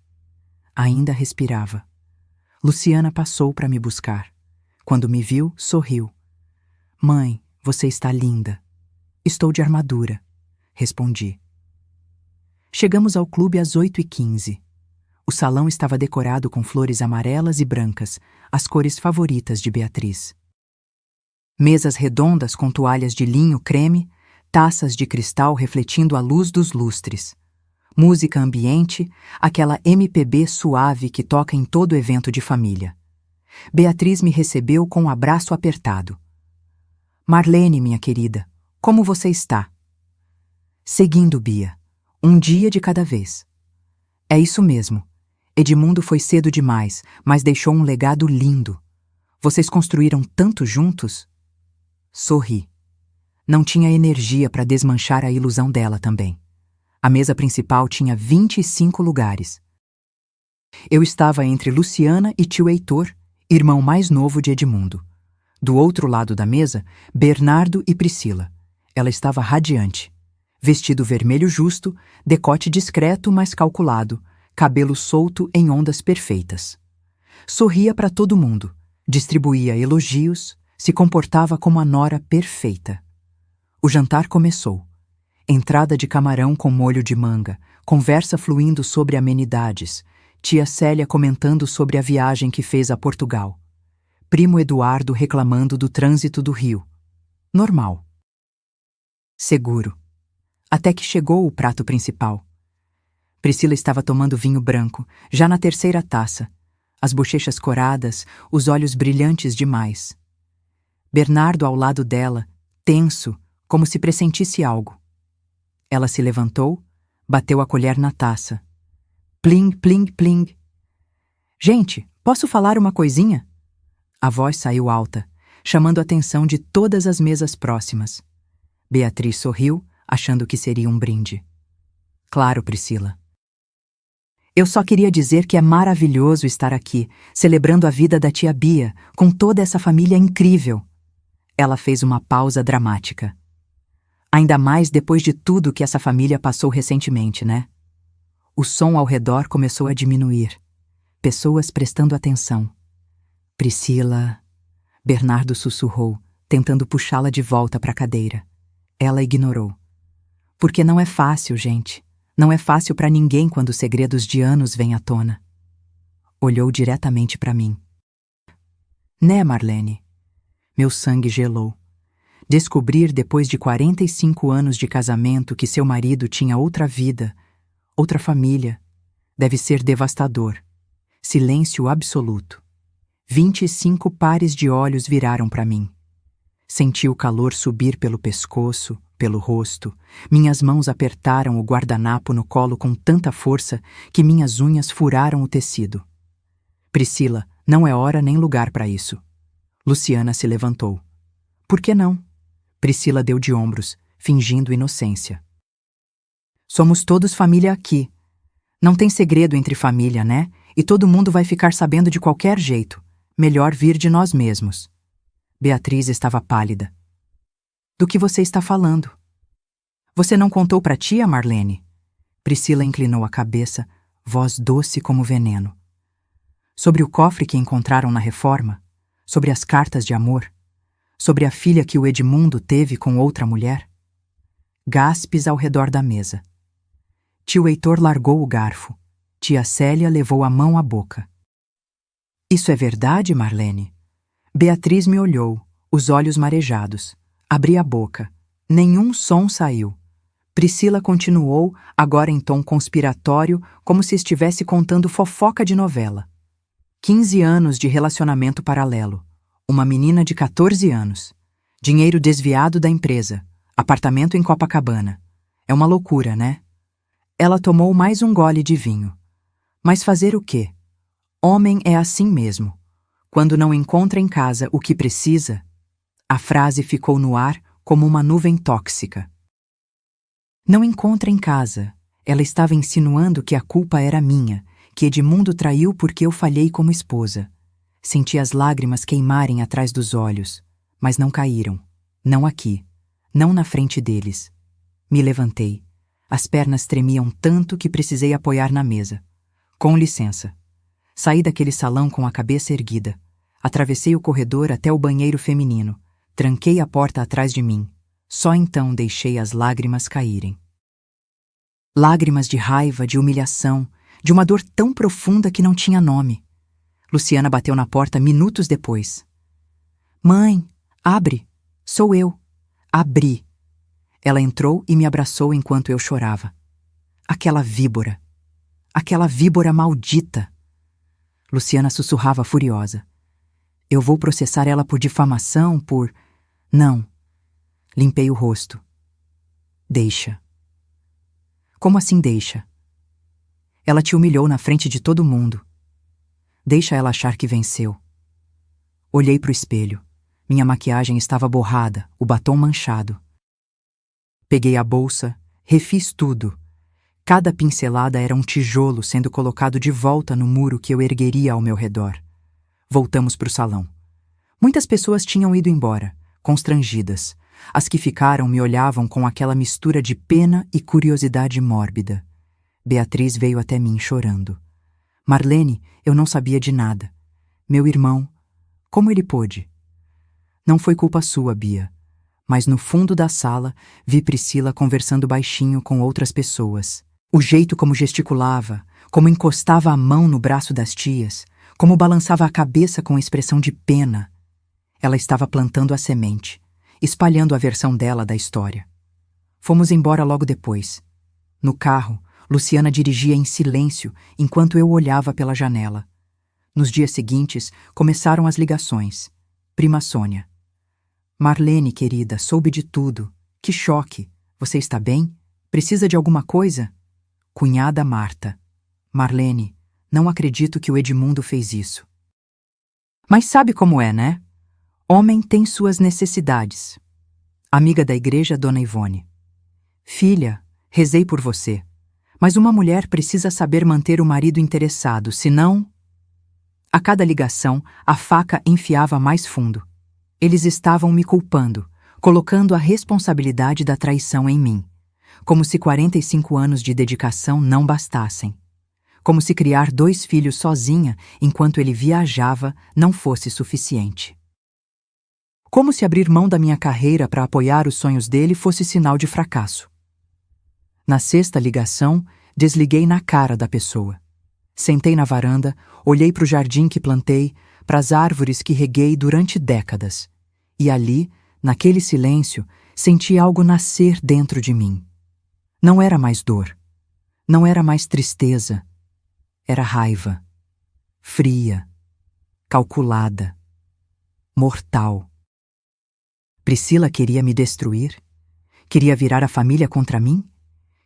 Ainda respirava. Luciana passou para me buscar. Quando me viu, sorriu. Mãe, você está linda. Estou de armadura, respondi. Chegamos ao clube às 8h15. O salão estava decorado com flores amarelas e brancas, as cores favoritas de Beatriz. Mesas redondas com toalhas de linho creme, taças de cristal refletindo a luz dos lustres. Música ambiente, aquela MPB suave que toca em todo evento de família. Beatriz me recebeu com um abraço apertado. Marlene, minha querida, como você está? Seguindo, Bia. Um dia de cada vez. É isso mesmo. Edmundo foi cedo demais, mas deixou um legado lindo. Vocês construíram tanto juntos? Sorri. Não tinha energia para desmanchar a ilusão dela também. A mesa principal tinha 25 lugares. Eu estava entre Luciana e tio Heitor, irmão mais novo de Edmundo. Do outro lado da mesa, Bernardo e Priscila. Ela estava radiante. Vestido vermelho justo, decote discreto, mas calculado, cabelo solto em ondas perfeitas. Sorria para todo mundo, distribuía elogios, se comportava como a nora perfeita. O jantar começou. Entrada de camarão com molho de manga, conversa fluindo sobre amenidades, tia Célia comentando sobre a viagem que fez a Portugal. Primo Eduardo reclamando do trânsito do Rio. Normal. Seguro. Até que chegou o prato principal. Priscila estava tomando vinho branco, já na terceira taça. As bochechas coradas, os olhos brilhantes demais. Bernardo ao lado dela, tenso, como se pressentisse algo. Ela se levantou, bateu a colher na taça. Pling, pling, pling. Gente, posso falar uma coisinha? A voz saiu alta, chamando a atenção de todas as mesas próximas. Beatriz sorriu, achando que seria um brinde. Claro, Priscila. Eu só queria dizer que é maravilhoso estar aqui, celebrando a vida da tia Bia, com toda essa família incrível. Ela fez uma pausa dramática. Ainda mais depois de tudo que essa família passou recentemente, né? O som ao redor começou a diminuir. Pessoas prestando atenção. Priscila... Bernardo sussurrou, tentando puxá-la de volta para a cadeira. Ela ignorou. Porque não é fácil, gente. Não é fácil para ninguém quando os segredos de anos vêm à tona. Olhou diretamente para mim. Né, Marlene? Meu sangue gelou. Descobrir depois de 45 anos de casamento que seu marido tinha outra vida, outra família, deve ser devastador. Silêncio absoluto. 25 pares de olhos viraram para mim. Senti o calor subir pelo pescoço, pelo rosto. Minhas mãos apertaram o guardanapo no colo com tanta força que minhas unhas furaram o tecido. Priscila, não é hora nem lugar para isso. Luciana se levantou. Por que não? Priscila deu de ombros, fingindo inocência. Somos todos família aqui. Não tem segredo entre família, né? E todo mundo vai ficar sabendo de qualquer jeito. Melhor vir de nós mesmos. Beatriz estava pálida. Do que você está falando? Você não contou para tia, Marlene? Priscila inclinou a cabeça, voz doce como veneno. Sobre o cofre que encontraram na reforma? Sobre as cartas de amor? Sobre a filha que o Edmundo teve com outra mulher? Gaspes ao redor da mesa. Tio Heitor largou o garfo. Tia Célia levou a mão à boca. Isso é verdade, Marlene? Beatriz me olhou, os olhos marejados. Abri a boca. Nenhum som saiu. Priscila continuou, agora em tom conspiratório, como se estivesse contando fofoca de novela. 15 anos de relacionamento paralelo. Uma menina de 14 anos. Dinheiro desviado da empresa. Apartamento em Copacabana. É uma loucura, né? Ela tomou mais um gole de vinho. Mas fazer o quê? Homem é assim mesmo. Quando não encontra em casa o que precisa, a frase ficou no ar como uma nuvem tóxica. Não encontra em casa. Ela estava insinuando que a culpa era minha, que Edmundo traiu porque eu falhei como esposa. Senti as lágrimas queimarem atrás dos olhos, mas não caíram. Não aqui. Não na frente deles. Me levantei. As pernas tremiam tanto que precisei apoiar na mesa. Com licença. Saí daquele salão com a cabeça erguida. Atravessei o corredor até o banheiro feminino. Tranquei a porta atrás de mim. Só então deixei as lágrimas caírem. Lágrimas de raiva, de humilhação, de uma dor tão profunda que não tinha nome. Luciana bateu na porta minutos depois. Mãe, abre. Sou eu. Abri. Ela entrou e me abraçou enquanto eu chorava. Aquela víbora. Aquela víbora maldita. Luciana sussurrava furiosa. Eu vou processar ela por difamação, por... Não. Limpei o rosto. Deixa. Como assim deixa? Ela te humilhou na frente de todo mundo. Deixa ela achar que venceu. Olhei para o espelho. Minha maquiagem estava borrada, o batom manchado. Peguei a bolsa, refiz tudo. Cada pincelada era um tijolo sendo colocado de volta no muro que eu ergueria ao meu redor. Voltamos para o salão. Muitas pessoas tinham ido embora, constrangidas. As que ficaram me olhavam com aquela mistura de pena e curiosidade mórbida. Beatriz veio até mim chorando. Marlene, eu não sabia de nada. Meu irmão, como ele pôde? Não foi culpa sua, Bia. Mas no fundo da sala, vi Priscila conversando baixinho com outras pessoas. O jeito como gesticulava, como encostava a mão no braço das tias, como balançava a cabeça com expressão de pena. Ela estava plantando a semente, espalhando a versão dela da história. Fomos embora logo depois. No carro, Luciana dirigia em silêncio enquanto eu olhava pela janela. Nos dias seguintes, começaram as ligações. Prima Sônia. Marlene, querida, soube de tudo. Que choque. Você está bem? Precisa de alguma coisa? Cunhada Marta. Marlene, não acredito que o Edmundo fez isso. Mas sabe como é, né? Homem tem suas necessidades. Amiga da igreja, Dona Ivone. Filha, rezei por você. Mas uma mulher precisa saber manter o marido interessado, senão... A cada ligação, a faca enfiava mais fundo. Eles estavam me culpando, colocando a responsabilidade da traição em mim. Como se 45 anos de dedicação não bastassem. Como se criar 2 filhos sozinha enquanto ele viajava não fosse suficiente. Como se abrir mão da minha carreira para apoiar os sonhos dele fosse sinal de fracasso. Na sexta ligação, desliguei na cara da pessoa. Sentei na varanda, olhei para o jardim que plantei, para as árvores que reguei durante décadas. E ali, naquele silêncio, senti algo nascer dentro de mim. Não era mais dor. Não era mais tristeza. Era raiva. Fria. Calculada. Mortal. Priscila queria me destruir? Queria virar a família contra mim?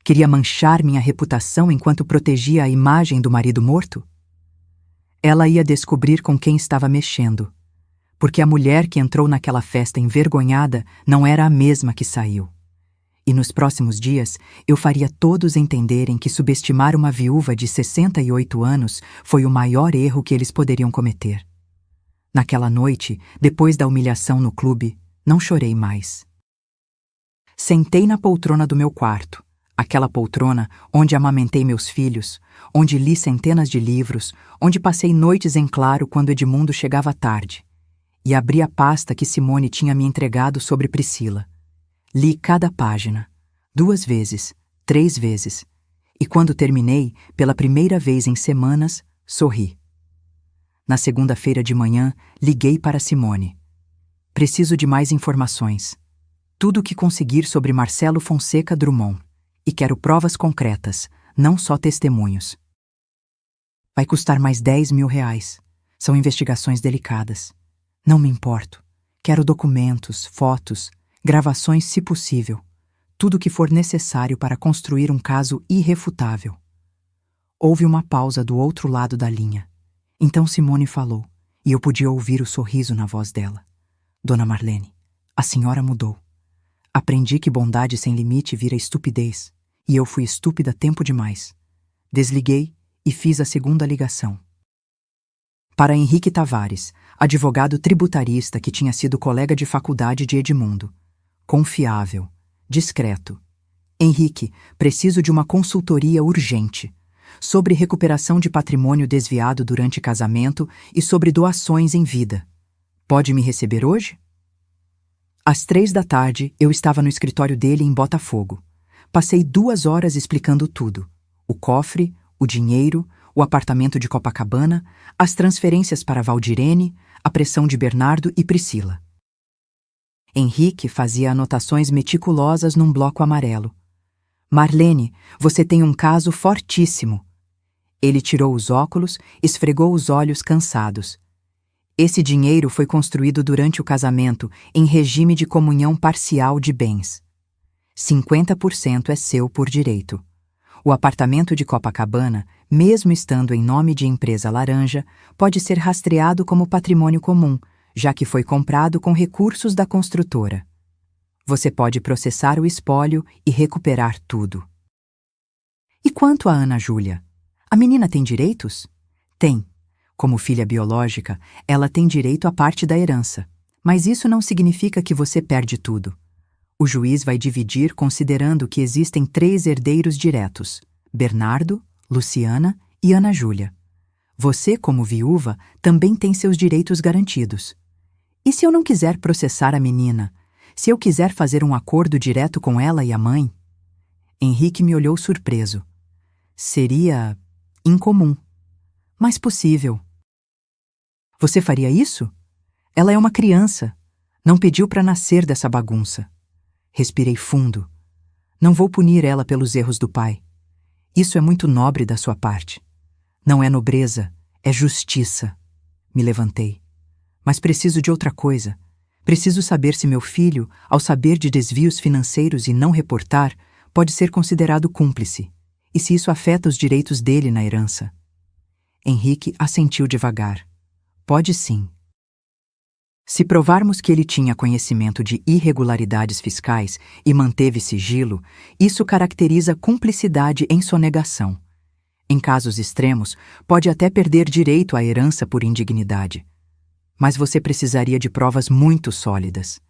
Queria manchar minha reputação enquanto protegia a imagem do marido morto? Ela ia descobrir com quem estava mexendo, porque a mulher que entrou naquela festa envergonhada não era a mesma que saiu. E nos próximos dias eu faria todos entenderem que subestimar uma viúva de 68 anos foi o maior erro que eles poderiam cometer. Naquela noite, depois da humilhação no clube, não chorei mais. Sentei na poltrona do meu quarto, aquela poltrona onde amamentei meus filhos, onde li centenas de livros, onde passei noites em claro quando Edmundo chegava tarde, e abri a pasta que Simone tinha me entregado sobre Priscila. Li cada página, 2 vezes, 3 vezes, e quando terminei, pela primeira vez em semanas, sorri. Na segunda-feira de manhã, liguei para Simone. Preciso de mais informações. Tudo o que conseguir sobre Marcelo Fonseca Drummond. E quero provas concretas, não só testemunhos. Vai custar mais R$10.000. São investigações delicadas. Não me importo. Quero documentos, fotos, gravações se possível. Tudo o que for necessário para construir um caso irrefutável. Houve uma pausa do outro lado da linha. Então Simone falou, e eu podia ouvir o sorriso na voz dela. Dona Marlene, a senhora mudou. Aprendi que bondade sem limite vira estupidez, e eu fui estúpida tempo demais. Desliguei e fiz a segunda ligação. Para Henrique Tavares, advogado tributarista que tinha sido colega de faculdade de Edmundo. Confiável, discreto. Henrique, preciso de uma consultoria urgente. Sobre recuperação de patrimônio desviado durante casamento e sobre doações em vida. Pode me receber hoje? Às 3 da tarde, eu estava no escritório dele em Botafogo. Passei 2 horas explicando tudo. O cofre, o dinheiro, o apartamento de Copacabana, as transferências para Valdirene, a pressão de Bernardo e Priscila. Henrique fazia anotações meticulosas num bloco amarelo. Marlene, você tem um caso fortíssimo. Ele tirou os óculos, esfregou os olhos cansados. Esse dinheiro foi construído durante o casamento em regime de comunhão parcial de bens. 50% é seu por direito. O apartamento de Copacabana, mesmo estando em nome de empresa laranja, pode ser rastreado como patrimônio comum, já que foi comprado com recursos da construtora. Você pode processar o espólio e recuperar tudo. E quanto a Ana Júlia? A menina tem direitos? Tem. Como filha biológica, ela tem direito à parte da herança. Mas isso não significa que você perde tudo. O juiz vai dividir considerando que existem 3 herdeiros diretos: Bernardo, Luciana e Ana Júlia. Você, como viúva, também tem seus direitos garantidos. E se eu não quiser processar a menina? Se eu quiser fazer um acordo direto com ela e a mãe? Henrique me olhou surpreso. Seria incomum, mas possível. Você faria isso? Ela é uma criança. Não pediu para nascer dessa bagunça. Respirei fundo. Não vou punir ela pelos erros do pai. Isso é muito nobre da sua parte. Não é nobreza, é justiça. Me levantei. Mas preciso de outra coisa. Preciso saber se meu filho, ao saber de desvios financeiros e não reportar, pode ser considerado cúmplice. E se isso afeta os direitos dele na herança? Henrique assentiu devagar. Pode sim. Se provarmos que ele tinha conhecimento de irregularidades fiscais e manteve sigilo, isso caracteriza cumplicidade em sonegação. Em casos extremos, pode até perder direito à herança por indignidade. Mas você precisaria de provas muito sólidas.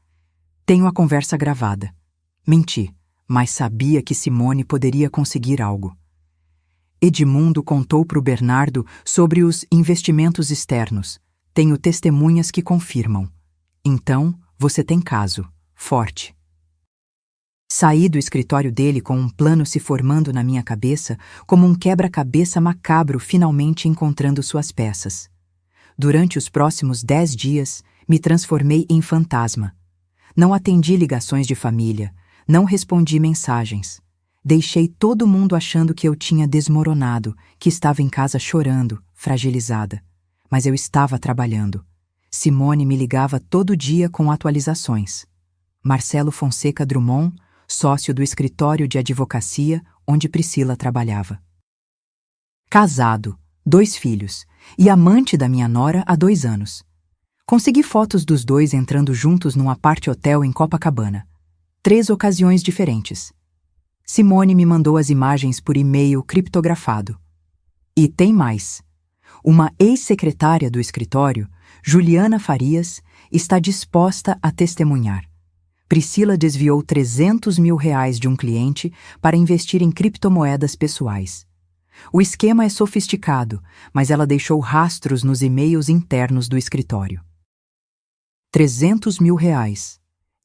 Tenho a conversa gravada. Menti, mas sabia que Simone poderia conseguir algo. Edmundo contou para o Bernardo sobre os investimentos externos. Tenho testemunhas que confirmam. Então, Você tem caso. Forte. Saí do escritório dele com um plano se formando na minha cabeça, como um quebra-cabeça macabro finalmente encontrando suas peças. Durante os próximos 10 dias, me transformei em fantasma. Não atendi ligações de família, não respondi mensagens. Deixei todo mundo achando que eu tinha desmoronado, que estava em casa chorando, fragilizada. Mas eu estava trabalhando. Simone me ligava todo dia com atualizações. Marcelo Fonseca Drummond, sócio do escritório de advocacia onde Priscila trabalhava. Casado, 2 filhos, e amante da minha nora há 2 anos. Consegui fotos dos dois entrando juntos num apart-hotel em Copacabana. 3 ocasiões diferentes. Simone me mandou as imagens por e-mail criptografado. E tem mais. Uma ex-secretária do escritório, Juliana Farias, está disposta a testemunhar. Priscila desviou R$300 mil de um cliente para investir em criptomoedas pessoais. O esquema é sofisticado, mas ela deixou rastros nos e-mails internos do escritório. R$300 mil.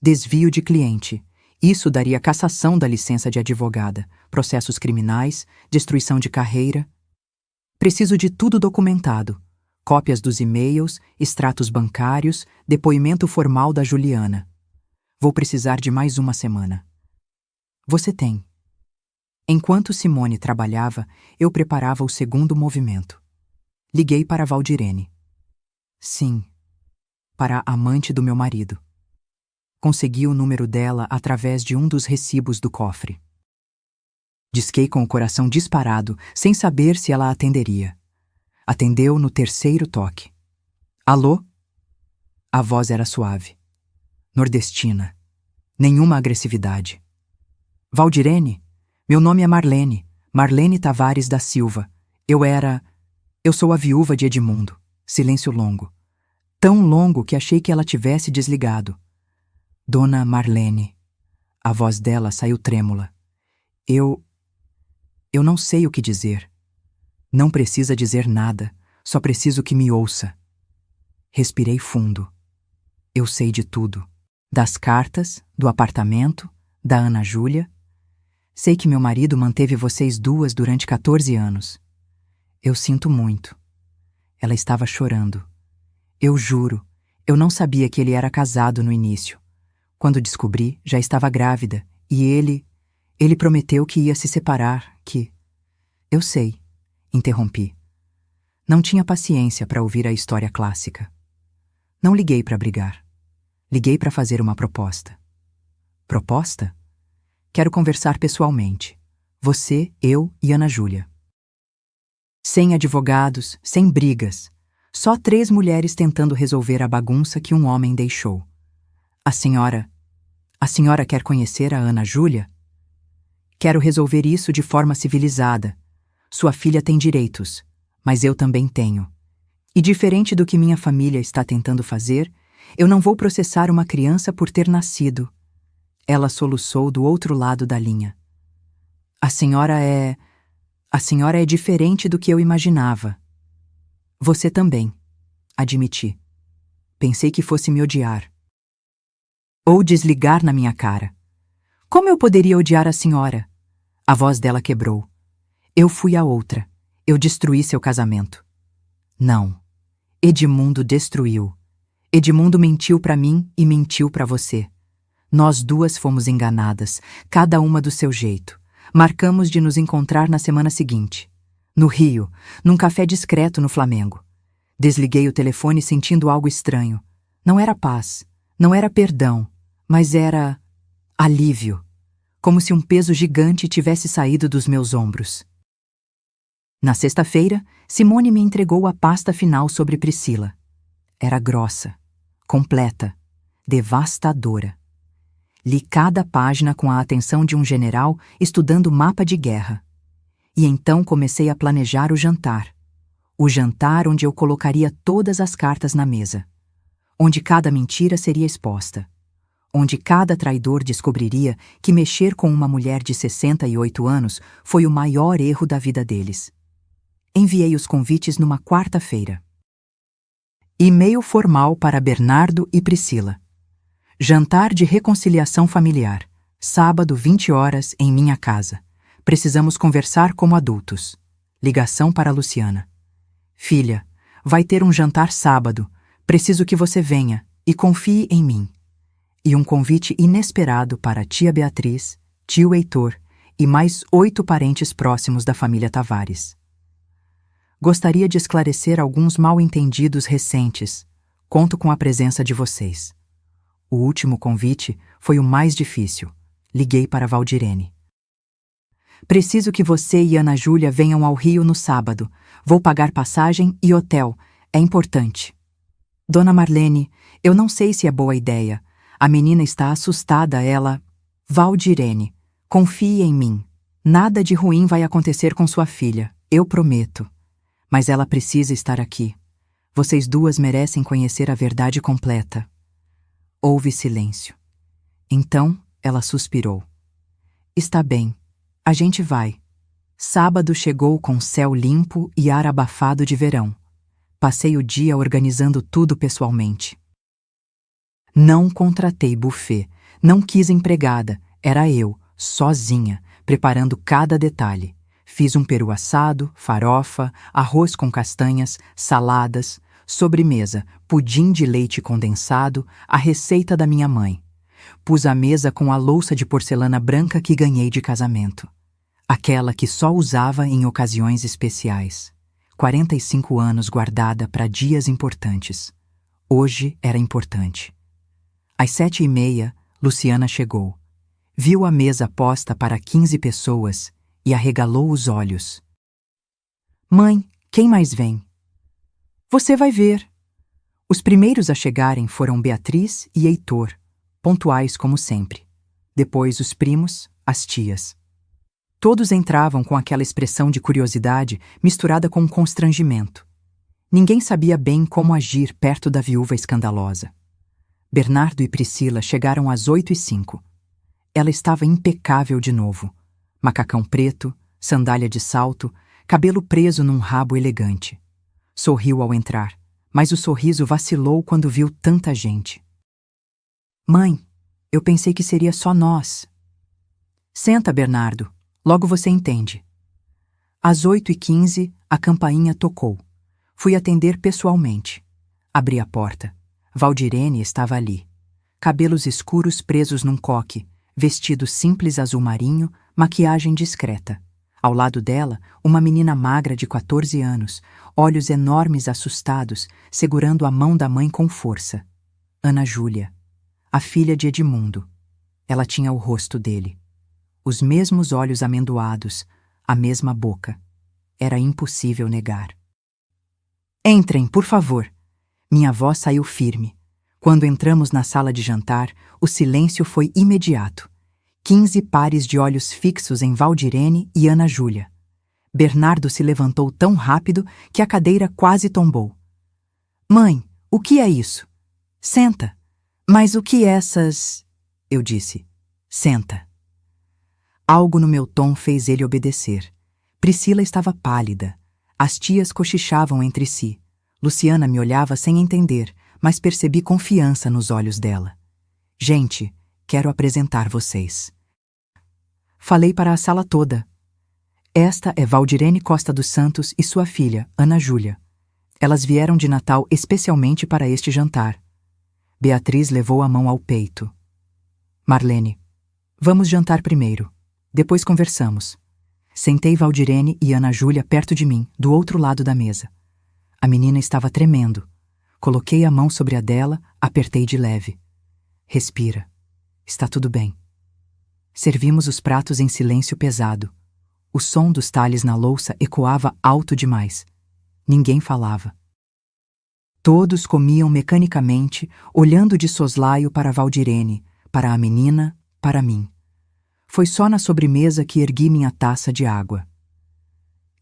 Desvio de cliente. Isso daria cassação da licença de advogada, processos criminais, destruição de carreira. Preciso de tudo documentado. Cópias dos e-mails, extratos bancários, depoimento formal da Juliana. Vou precisar de mais uma semana. Você tem. Enquanto Simone trabalhava, eu preparava o segundo movimento. Liguei para Valdirene. Sim, para a amante do meu marido. Consegui o número dela através de um dos recibos do cofre. Disquei com o coração disparado, sem saber se ela atenderia. Atendeu no 3º toque. Alô? A voz era suave. Nordestina. Nenhuma agressividade. Valdirene? Meu nome é Marlene. Marlene Tavares da Silva. Eu sou a viúva de Edmundo. Silêncio longo. Tão longo que achei que ela tivesse desligado. Dona Marlene. A voz dela saiu trêmula. Eu não sei o que dizer. Não precisa dizer nada, só preciso que me ouça. Respirei fundo. Eu sei de tudo. Das cartas, do apartamento, da Ana Júlia. Sei que meu marido manteve vocês duas durante 14 anos. Eu sinto muito. Ela estava chorando. Eu juro, eu não sabia que ele era casado no início. Quando descobri, já estava grávida, e ele prometeu que ia se separar, que... Eu sei, interrompi. Não tinha paciência para ouvir a história clássica. Não liguei para brigar. Liguei para fazer uma proposta. Proposta? Quero conversar pessoalmente. Você, eu e Ana Júlia. Sem advogados, sem brigas. Só 3 mulheres tentando resolver a bagunça que um homem deixou. A senhora quer conhecer a Ana Júlia? Quero resolver isso de forma civilizada. Sua filha tem direitos, mas eu também tenho. E diferente do que minha família está tentando fazer, eu não vou processar uma criança por ter nascido. Ela soluçou do outro lado da linha. A senhora é diferente do que eu imaginava. Você também, admiti. Pensei que fosse me odiar. Ou desligar na minha cara. Como eu poderia odiar a senhora? A voz dela quebrou. Eu fui a outra. Eu destruí seu casamento. Não. Edmundo destruiu. Edmundo mentiu para mim e mentiu para você. Nós duas fomos enganadas, cada uma do seu jeito. Marcamos de nos encontrar na semana seguinte. No Rio, num café discreto no Flamengo. Desliguei o telefone sentindo algo estranho. Não era paz, não era perdão, mas era alívio. Como se um peso gigante tivesse saído dos meus ombros. Na sexta-feira, Simone me entregou a pasta final sobre Priscila. Era grossa, completa, devastadora. Li cada página com a atenção de um general estudando mapa de guerra. E então comecei a planejar o jantar. O jantar onde eu colocaria todas as cartas na mesa. Onde cada mentira seria exposta. Onde cada traidor descobriria que mexer com uma mulher de 68 anos foi o maior erro da vida deles. Enviei os convites numa quarta-feira. E-mail formal para Bernardo e Priscila. Jantar de reconciliação familiar. Sábado, 20 horas, em minha casa. Precisamos conversar como adultos. Ligação para Luciana. Filha, vai ter um jantar sábado. Preciso que você venha e confie em mim. E um convite inesperado para tia Beatriz, tio Heitor e mais 8 parentes próximos da família Tavares. Gostaria de esclarecer alguns mal-entendidos recentes. Conto com a presença de vocês. O último convite foi o mais difícil. Liguei para Valdirene. Preciso que você e Ana Júlia venham ao Rio no sábado. Vou pagar passagem e hotel. É importante. Dona Marlene, eu não sei se é boa ideia. A menina está assustada, ela... Valdirene, confie em mim. Nada de ruim vai acontecer com sua filha, eu prometo. Mas ela precisa estar aqui. Vocês duas merecem conhecer a verdade completa. Houve silêncio. Então, ela suspirou. Está bem, a gente vai. Sábado chegou com céu limpo e ar abafado de verão. Passei o dia organizando tudo pessoalmente. Não contratei buffet, não quis empregada, era eu, sozinha, preparando cada detalhe. Fiz um peru assado, farofa, arroz com castanhas, saladas, sobremesa, pudim de leite condensado, a receita da minha mãe. Pus a mesa com a louça de porcelana branca que ganhei de casamento. Aquela que só usava em ocasiões especiais. 45 anos guardada para dias importantes. Hoje era importante. Às 7h30, Luciana chegou. Viu a mesa posta para 15 pessoas e arregalou os olhos. Mãe, quem mais vem? Você vai ver. Os primeiros a chegarem foram Beatriz e Heitor, pontuais como sempre. Depois os primos, as tias. Todos entravam com aquela expressão de curiosidade misturada com constrangimento. Ninguém sabia bem como agir perto da viúva escandalosa. Bernardo e Priscila chegaram às 8h05. Ela estava impecável de novo. Macacão preto, sandália de salto, cabelo preso num rabo elegante. Sorriu ao entrar, mas o sorriso vacilou quando viu tanta gente. Mãe, eu pensei que seria só nós. Senta, Bernardo, logo você entende. Às 8h15, a campainha tocou. Fui atender pessoalmente. Abri a porta. Valdirene estava ali. Cabelos escuros presos num coque, vestido simples azul marinho, maquiagem discreta. Ao lado dela, uma menina magra de 14 anos, olhos enormes assustados, segurando a mão da mãe com força. Ana Júlia, a filha de Edmundo. Ela tinha o rosto dele. Os mesmos olhos amendoados, a mesma boca. Era impossível negar. Entrem, por favor. Minha voz saiu firme. Quando entramos na sala de jantar, o silêncio foi imediato. 15 pares de olhos fixos em Valdirene e Ana Júlia. Bernardo se levantou tão rápido que a cadeira quase tombou. Mãe, o que é isso? Senta. Mas o que essas... Eu disse. Senta. Algo no meu tom fez ele obedecer. Priscila estava pálida. As tias cochichavam entre si. Luciana me olhava sem entender, mas percebi confiança nos olhos dela. Gente, quero apresentar vocês. Falei para a sala toda. Esta é Valdirene Costa dos Santos e sua filha, Ana Júlia. Elas vieram de Natal especialmente para este jantar. Beatriz levou a mão ao peito. Marlene, vamos jantar primeiro. Depois conversamos. Sentei Valdirene e Ana Júlia perto de mim, do outro lado da mesa. A menina estava tremendo. Coloquei a mão sobre a dela, apertei de leve. Respira. Está tudo bem. Servimos os pratos em silêncio pesado. O som dos talhes na louça ecoava alto demais. Ninguém falava. Todos comiam mecanicamente, olhando de soslaio para Valdirene, para a menina, para mim. Foi só na sobremesa que ergui minha taça de água.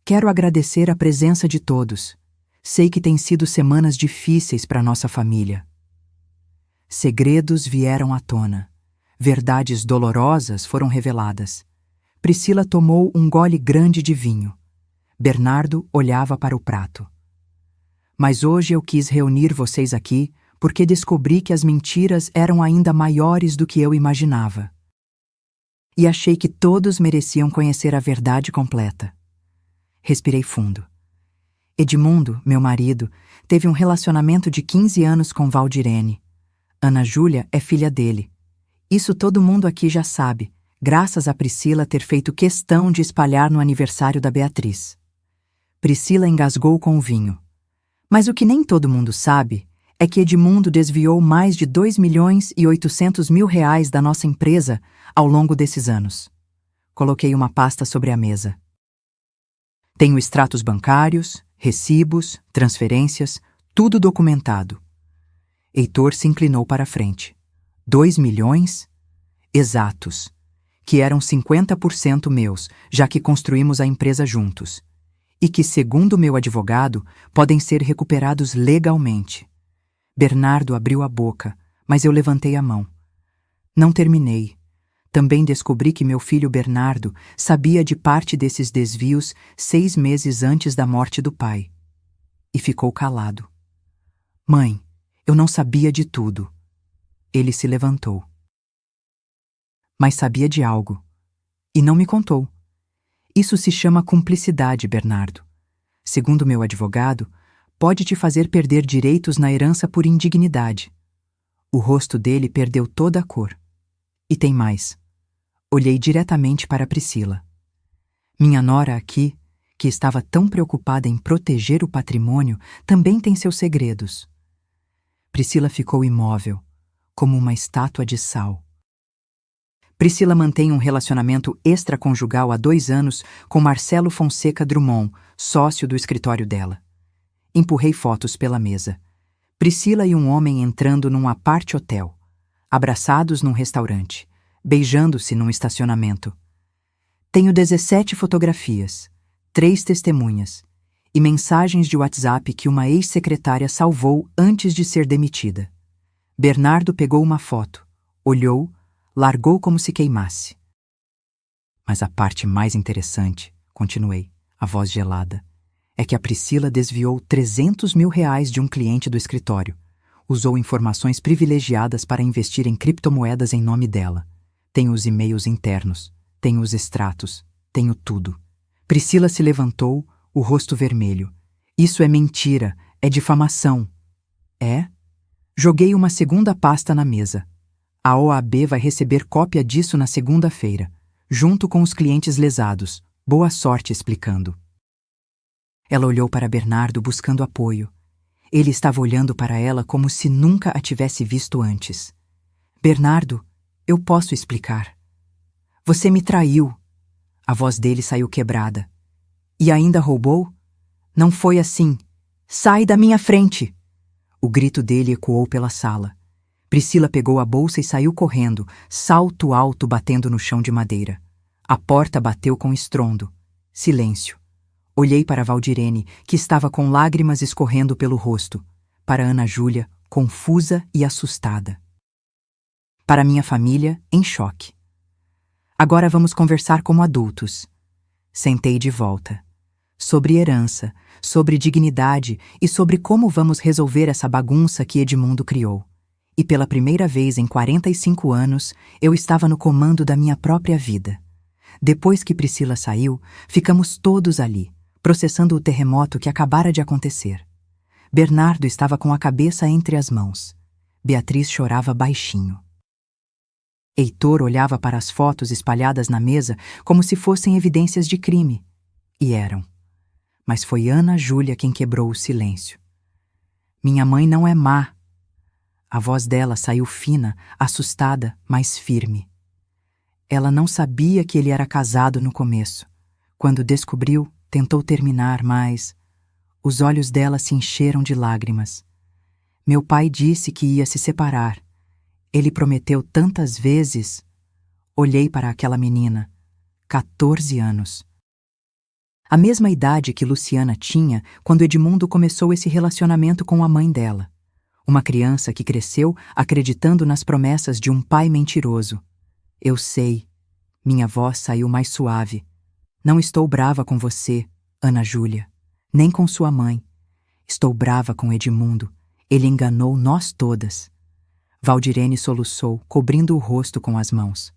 Quero agradecer a presença de todos. Sei que têm sido semanas difíceis para nossa família. Segredos vieram à tona. Verdades dolorosas foram reveladas. Priscila tomou um gole grande de vinho. Bernardo olhava para o prato. Mas hoje eu quis reunir vocês aqui porque descobri que as mentiras eram ainda maiores do que eu imaginava. E achei que todos mereciam conhecer a verdade completa. Respirei fundo. Edmundo, meu marido, teve um relacionamento de 15 anos com Valdirene. Ana Júlia é filha dele. Isso todo mundo aqui já sabe, graças a Priscila ter feito questão de espalhar no aniversário da Beatriz. Priscila engasgou com o vinho. Mas o que nem todo mundo sabe é que Edmundo desviou mais de 2.800.000 reais da nossa empresa ao longo desses anos. Coloquei uma pasta sobre a mesa. Tenho extratos bancários, recibos, transferências, tudo documentado. Heitor se inclinou para a frente. 2 milhões? Exatos. Que eram 50% meus, já que construímos a empresa juntos. E que, segundo meu advogado, podem ser recuperados legalmente. Bernardo abriu a boca, mas eu levantei a mão. Não terminei. Também descobri que meu filho Bernardo sabia de parte desses desvios 6 meses antes da morte do pai. E ficou calado. Mãe, eu não sabia de tudo. Ele se levantou. Mas sabia de algo. E não me contou. Isso se chama cumplicidade, Bernardo. Segundo meu advogado, pode te fazer perder direitos na herança por indignidade. O rosto dele perdeu toda a cor. E tem mais. Olhei diretamente para Priscila. Minha nora aqui, que estava tão preocupada em proteger o patrimônio, também tem seus segredos. Priscila ficou imóvel, como uma estátua de sal. Priscila mantém um relacionamento extraconjugal há 2 anos com Marcelo Fonseca Drummond, sócio do escritório dela. Empurrei fotos pela mesa. Priscila e um homem entrando num apart-hotel, abraçados num restaurante, beijando-se num estacionamento. Tenho 17 fotografias, 3 testemunhas e mensagens de WhatsApp que uma ex-secretária salvou antes de ser demitida. Bernardo pegou uma foto, olhou, largou como se queimasse. Mas a parte mais interessante, continuei, a voz gelada, é que a Priscila desviou 300 mil reais de um cliente do escritório. Usou informações privilegiadas para investir em criptomoedas em nome dela. Tenho os e-mails internos, tenho os extratos, tenho tudo. Priscila se levantou, o rosto vermelho. Isso é mentira, é difamação. É? Joguei uma segunda pasta na mesa. A OAB vai receber cópia disso na segunda-feira, junto com os clientes lesados. Boa sorte explicando. Ela olhou para Bernardo buscando apoio. Ele estava olhando para ela como se nunca a tivesse visto antes. Bernardo, eu posso explicar. Você me traiu. A voz dele saiu quebrada. E ainda roubou? Não foi assim. Sai da minha frente! O grito dele ecoou pela sala. Priscila pegou a bolsa e saiu correndo, salto alto batendo no chão de madeira. A porta bateu com estrondo. Silêncio. Olhei para Valdirene, que estava com lágrimas escorrendo pelo rosto. Para Ana Júlia, confusa e assustada. Para minha família, em choque. Agora vamos conversar como adultos. Sentei de volta. Sobre herança, sobre dignidade e sobre como vamos resolver essa bagunça que Edmundo criou. E pela primeira vez em 45 anos, eu estava no comando da minha própria vida. Depois que Priscila saiu, ficamos todos ali, processando o terremoto que acabara de acontecer. Bernardo estava com a cabeça entre as mãos. Beatriz chorava baixinho. Heitor olhava para as fotos espalhadas na mesa como se fossem evidências de crime. E eram. Mas foi Ana Júlia quem quebrou o silêncio. Minha mãe não é má. A voz dela saiu fina, assustada, mas firme. Ela não sabia que ele era casado no começo. Quando descobriu, tentou terminar, mas... Os olhos dela se encheram de lágrimas. Meu pai disse que ia se separar. Ele prometeu tantas vezes. Olhei para aquela menina. 14 anos. A mesma idade que Luciana tinha quando Edmundo começou esse relacionamento com a mãe dela. Uma criança que cresceu acreditando nas promessas de um pai mentiroso. Eu sei. Minha voz saiu mais suave. Não estou brava com você, Ana Júlia, nem com sua mãe. Estou brava com Edmundo. Ele enganou nós todas. Valdirene soluçou, cobrindo o rosto com as mãos.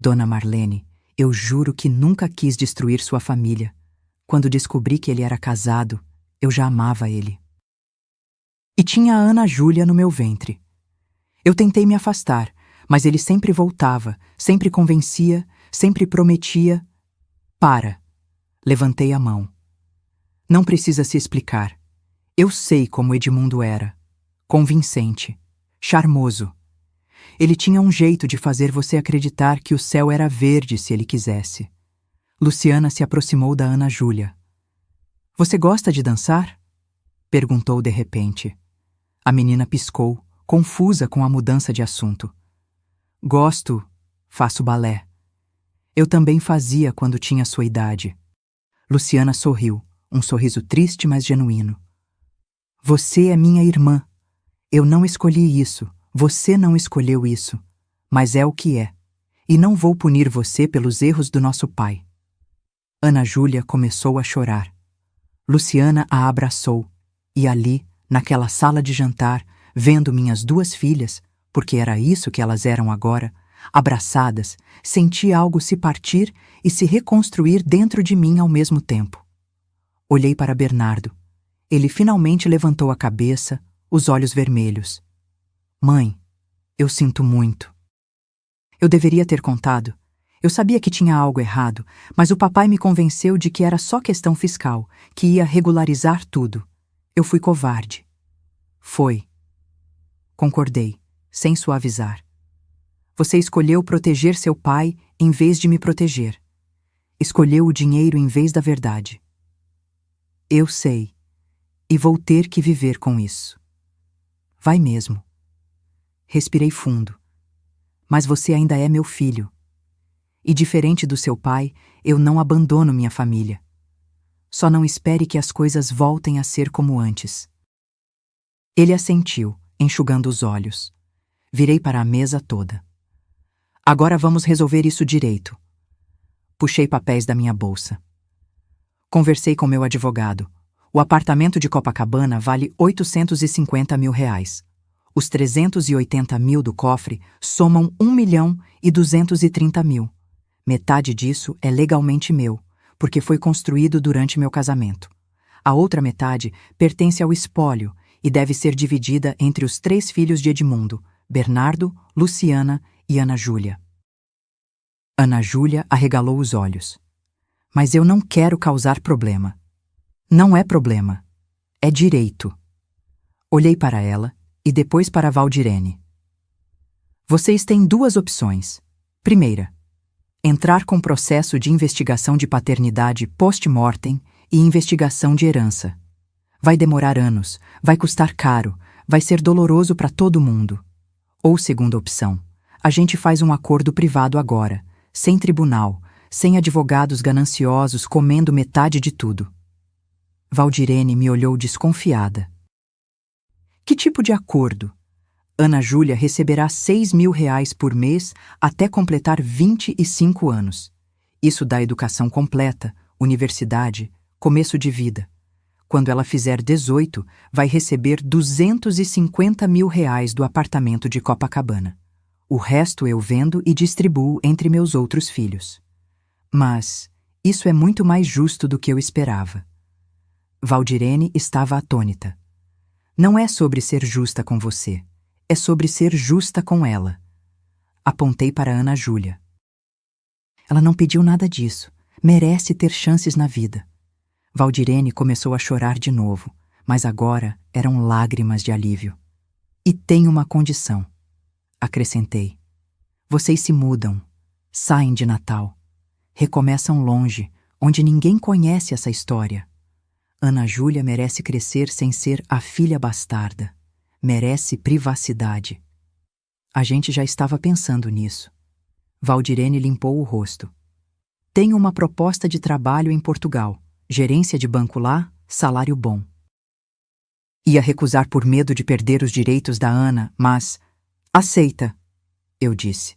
Dona Marlene, eu juro que nunca quis destruir sua família. Quando descobri que ele era casado, eu já amava ele. E tinha a Ana Júlia no meu ventre. Eu tentei me afastar, mas ele sempre voltava, sempre convencia, sempre prometia. Para. Levantei a mão. Não precisa se explicar. Eu sei como Edmundo era. Convincente. Charmoso. Ele tinha um jeito de fazer você acreditar que o céu era verde se ele quisesse. Luciana se aproximou da Ana Júlia. Você gosta de dançar? Perguntou de repente. A menina piscou, confusa com a mudança de assunto. Gosto, faço balé. Eu também fazia quando tinha sua idade. Luciana sorriu, um sorriso triste, mas genuíno. Você é minha irmã. Eu não escolhi isso, você não escolheu isso, mas é o que é, e não vou punir você pelos erros do nosso pai. Ana Júlia começou a chorar. Luciana a abraçou, e ali, naquela sala de jantar, vendo minhas duas filhas, porque era isso que elas eram agora, abraçadas, senti algo se partir e se reconstruir dentro de mim ao mesmo tempo. Olhei para Bernardo. Ele finalmente levantou a cabeça, os olhos vermelhos. Mãe, eu sinto muito. Eu deveria ter contado. Eu sabia que tinha algo errado, mas o papai me convenceu de que era só questão fiscal, que ia regularizar tudo. Eu fui covarde. Foi. Concordei, sem suavizar. Você escolheu proteger seu pai em vez de me proteger. Escolheu o dinheiro em vez da verdade. Eu sei, e vou ter que viver com isso. Vai mesmo. Respirei fundo. Mas você ainda é meu filho. E diferente do seu pai, eu não abandono minha família. Só não espere que as coisas voltem a ser como antes. Ele assentiu, enxugando os olhos. Virei para a mesa toda. Agora vamos resolver isso direito. Puxei papéis da minha bolsa. Conversei com meu advogado. O apartamento de Copacabana vale R$ 850 mil. Os 380 mil do cofre somam 1.230 mil. Metade disso é legalmente meu, porque foi construído durante meu casamento. A outra metade pertence ao espólio e deve ser dividida entre os 3 filhos de Edmundo, Bernardo, Luciana e Ana Júlia. Ana Júlia arregalou os olhos. Mas eu não quero causar problema. Não é problema. É direito. Olhei para ela e depois para Valdirene. Vocês têm 2 opções. Primeira, entrar com processo de investigação de paternidade post-mortem e investigação de herança. Vai demorar anos, vai custar caro, vai ser doloroso para todo mundo. Ou segunda opção, a gente faz um acordo privado agora, sem tribunal, sem advogados gananciosos comendo metade de tudo. Valdirene me olhou desconfiada. Que tipo de acordo? Ana Júlia receberá R$ 6.000 por mês até completar 25 anos. Isso dá educação completa, universidade, começo de vida. Quando ela fizer 18, vai receber R$ 250 mil do apartamento de Copacabana. O resto eu vendo e distribuo entre meus outros filhos. Mas isso é muito mais justo do que eu esperava. Valdirene estava atônita. Não é sobre ser justa com você. É sobre ser justa com ela. Apontei para Ana Júlia. Ela não pediu nada disso. Merece ter chances na vida. Valdirene começou a chorar de novo, mas agora eram lágrimas de alívio. E tem uma condição. Acrescentei. Vocês se mudam, saem de Natal, recomeçam longe, onde ninguém conhece essa história. Ana Júlia merece crescer sem ser a filha bastarda. Merece privacidade. A gente já estava pensando nisso. Valdirene limpou o rosto. Tenho uma proposta de trabalho em Portugal. Gerência de banco lá, salário bom. Ia recusar por medo de perder os direitos da Ana, mas... Aceita, eu disse.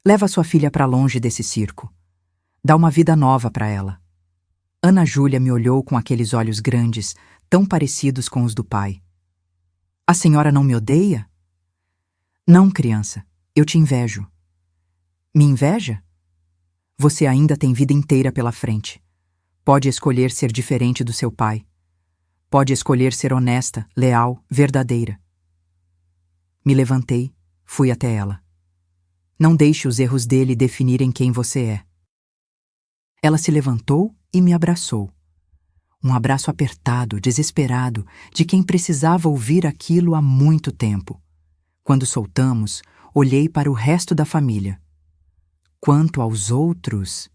Leva sua filha para longe desse circo. Dá uma vida nova para ela. Ana Júlia me olhou com aqueles olhos grandes, tão parecidos com os do pai. A senhora não me odeia? Não, criança, eu te invejo. Me inveja? Você ainda tem vida inteira pela frente. Pode escolher ser diferente do seu pai. Pode escolher ser honesta, leal, verdadeira. Me levantei, fui até ela. Não deixe os erros dele definirem quem você é. Ela se levantou e me abraçou. Um abraço apertado, desesperado, de quem precisava ouvir aquilo há muito tempo. Quando soltamos, olhei para o resto da família. Quanto aos outros...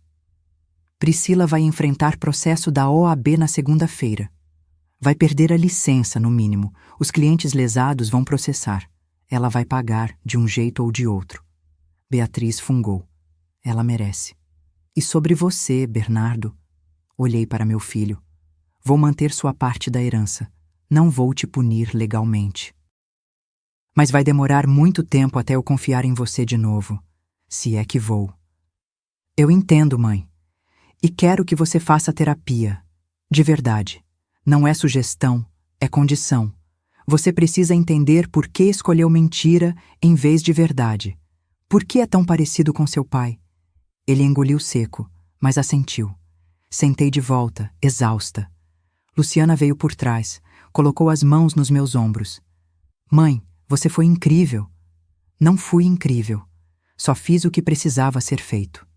Priscila vai enfrentar processo da OAB na segunda-feira. Vai perder a licença, no mínimo. Os clientes lesados vão processar. Ela vai pagar, de um jeito ou de outro. Beatriz fungou. Ela merece. E sobre você, Bernardo? Olhei para meu filho. Vou manter sua parte da herança. Não vou te punir legalmente. Mas vai demorar muito tempo até eu confiar em você de novo. Se é que vou. Eu entendo, mãe. E quero que você faça terapia. De verdade. Não é sugestão, é condição. Você precisa entender por que escolheu mentira em vez de verdade. Por que é tão parecido com seu pai? Ele engoliu seco, mas assentiu. Sentei de volta, exausta. Luciana veio por trás, colocou as mãos nos meus ombros. Mãe, você foi incrível. Não fui incrível. Só fiz o que precisava ser feito.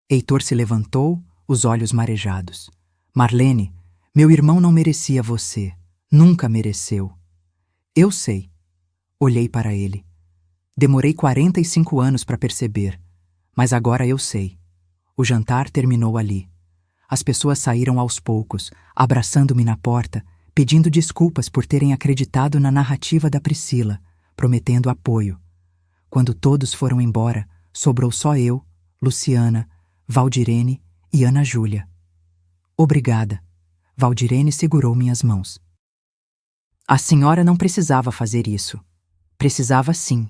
Heitor se levantou, os olhos marejados. Marlene, meu irmão não merecia você. Nunca mereceu. Eu sei. Olhei para ele. Demorei 45 anos para perceber, mas agora eu sei. O jantar terminou ali. As pessoas saíram aos poucos, abraçando-me na porta, pedindo desculpas por terem acreditado na narrativa da Priscila, prometendo apoio. Quando todos foram embora, sobrou só eu, Luciana, Valdirene e Ana Júlia. Obrigada. Valdirene segurou minhas mãos. A senhora não precisava fazer isso. Precisava sim.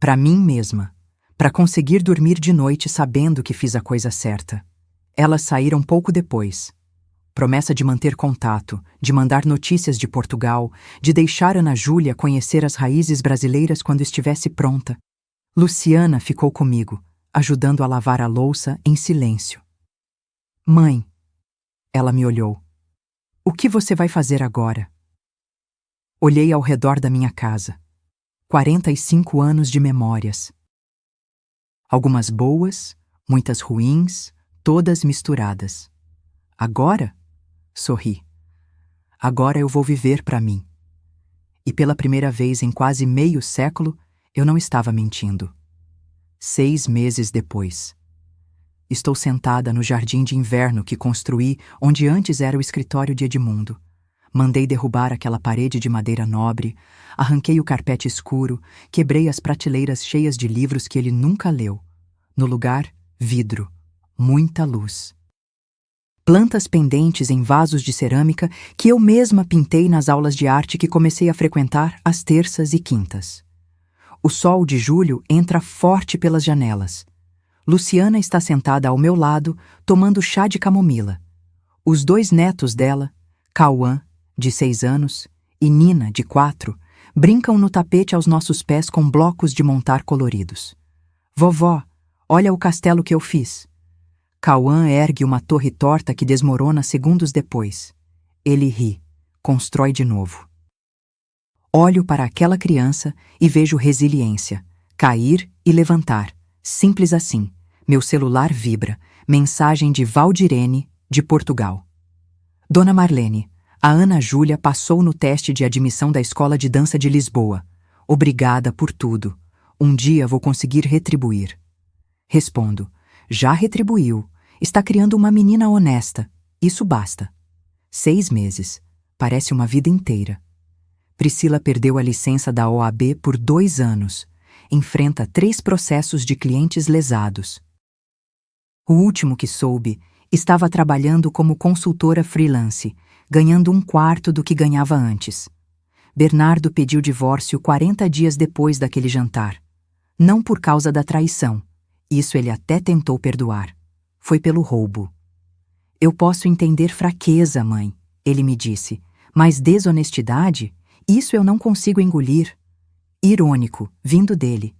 Para mim mesma. Para conseguir dormir de noite sabendo que fiz a coisa certa. Elas saíram pouco depois. Promessa de manter contato, de mandar notícias de Portugal, de deixar Ana Júlia conhecer as raízes brasileiras quando estivesse pronta. Luciana ficou comigo, ajudando a lavar a louça em silêncio. Mãe, ela me olhou. O que você vai fazer agora? Olhei ao redor da minha casa. 45 anos de memórias. Algumas boas, muitas ruins, todas misturadas. Agora? Sorri. Agora eu vou viver para mim. E pela primeira vez em quase meio século, eu não estava mentindo. 6 meses depois. Estou sentada no jardim de inverno que construí onde antes era o escritório de Edmundo. Mandei derrubar aquela parede de madeira nobre, arranquei o carpete escuro, quebrei as prateleiras cheias de livros que ele nunca leu. No lugar, vidro, muita luz. Plantas pendentes em vasos de cerâmica que eu mesma pintei nas aulas de arte que comecei a frequentar às terças e quintas. O sol de julho entra forte pelas janelas. Luciana está sentada ao meu lado, tomando chá de camomila. Os 2 netos dela, Cauã, de 6 anos, e Nina, de 4, brincam no tapete aos nossos pés com blocos de montar coloridos. Vovó, olha o castelo que eu fiz. Cauã ergue uma torre torta que desmorona segundos depois. Ele ri, constrói de novo. Olho para aquela criança e vejo resiliência, cair e levantar, simples assim. Meu celular vibra, mensagem de Valdirene, de Portugal. Dona Marlene, a Ana Júlia passou no teste de admissão da Escola de Dança de Lisboa. Obrigada por tudo. Um dia vou conseguir retribuir. Respondo, já retribuiu. Está criando uma menina honesta. Isso basta. 6 meses. Parece uma vida inteira. Priscila perdeu a licença da OAB por 2 anos. Enfrenta 3 processos de clientes lesados. O último que soube, estava trabalhando como consultora freelance, ganhando 1/4 do que ganhava antes. Bernardo pediu divórcio 40 dias depois daquele jantar. Não por causa da traição. Isso ele até tentou perdoar. Foi pelo roubo. Eu posso entender fraqueza, mãe, ele me disse, mas desonestidade? Isso eu não consigo engolir. Irônico, vindo dele.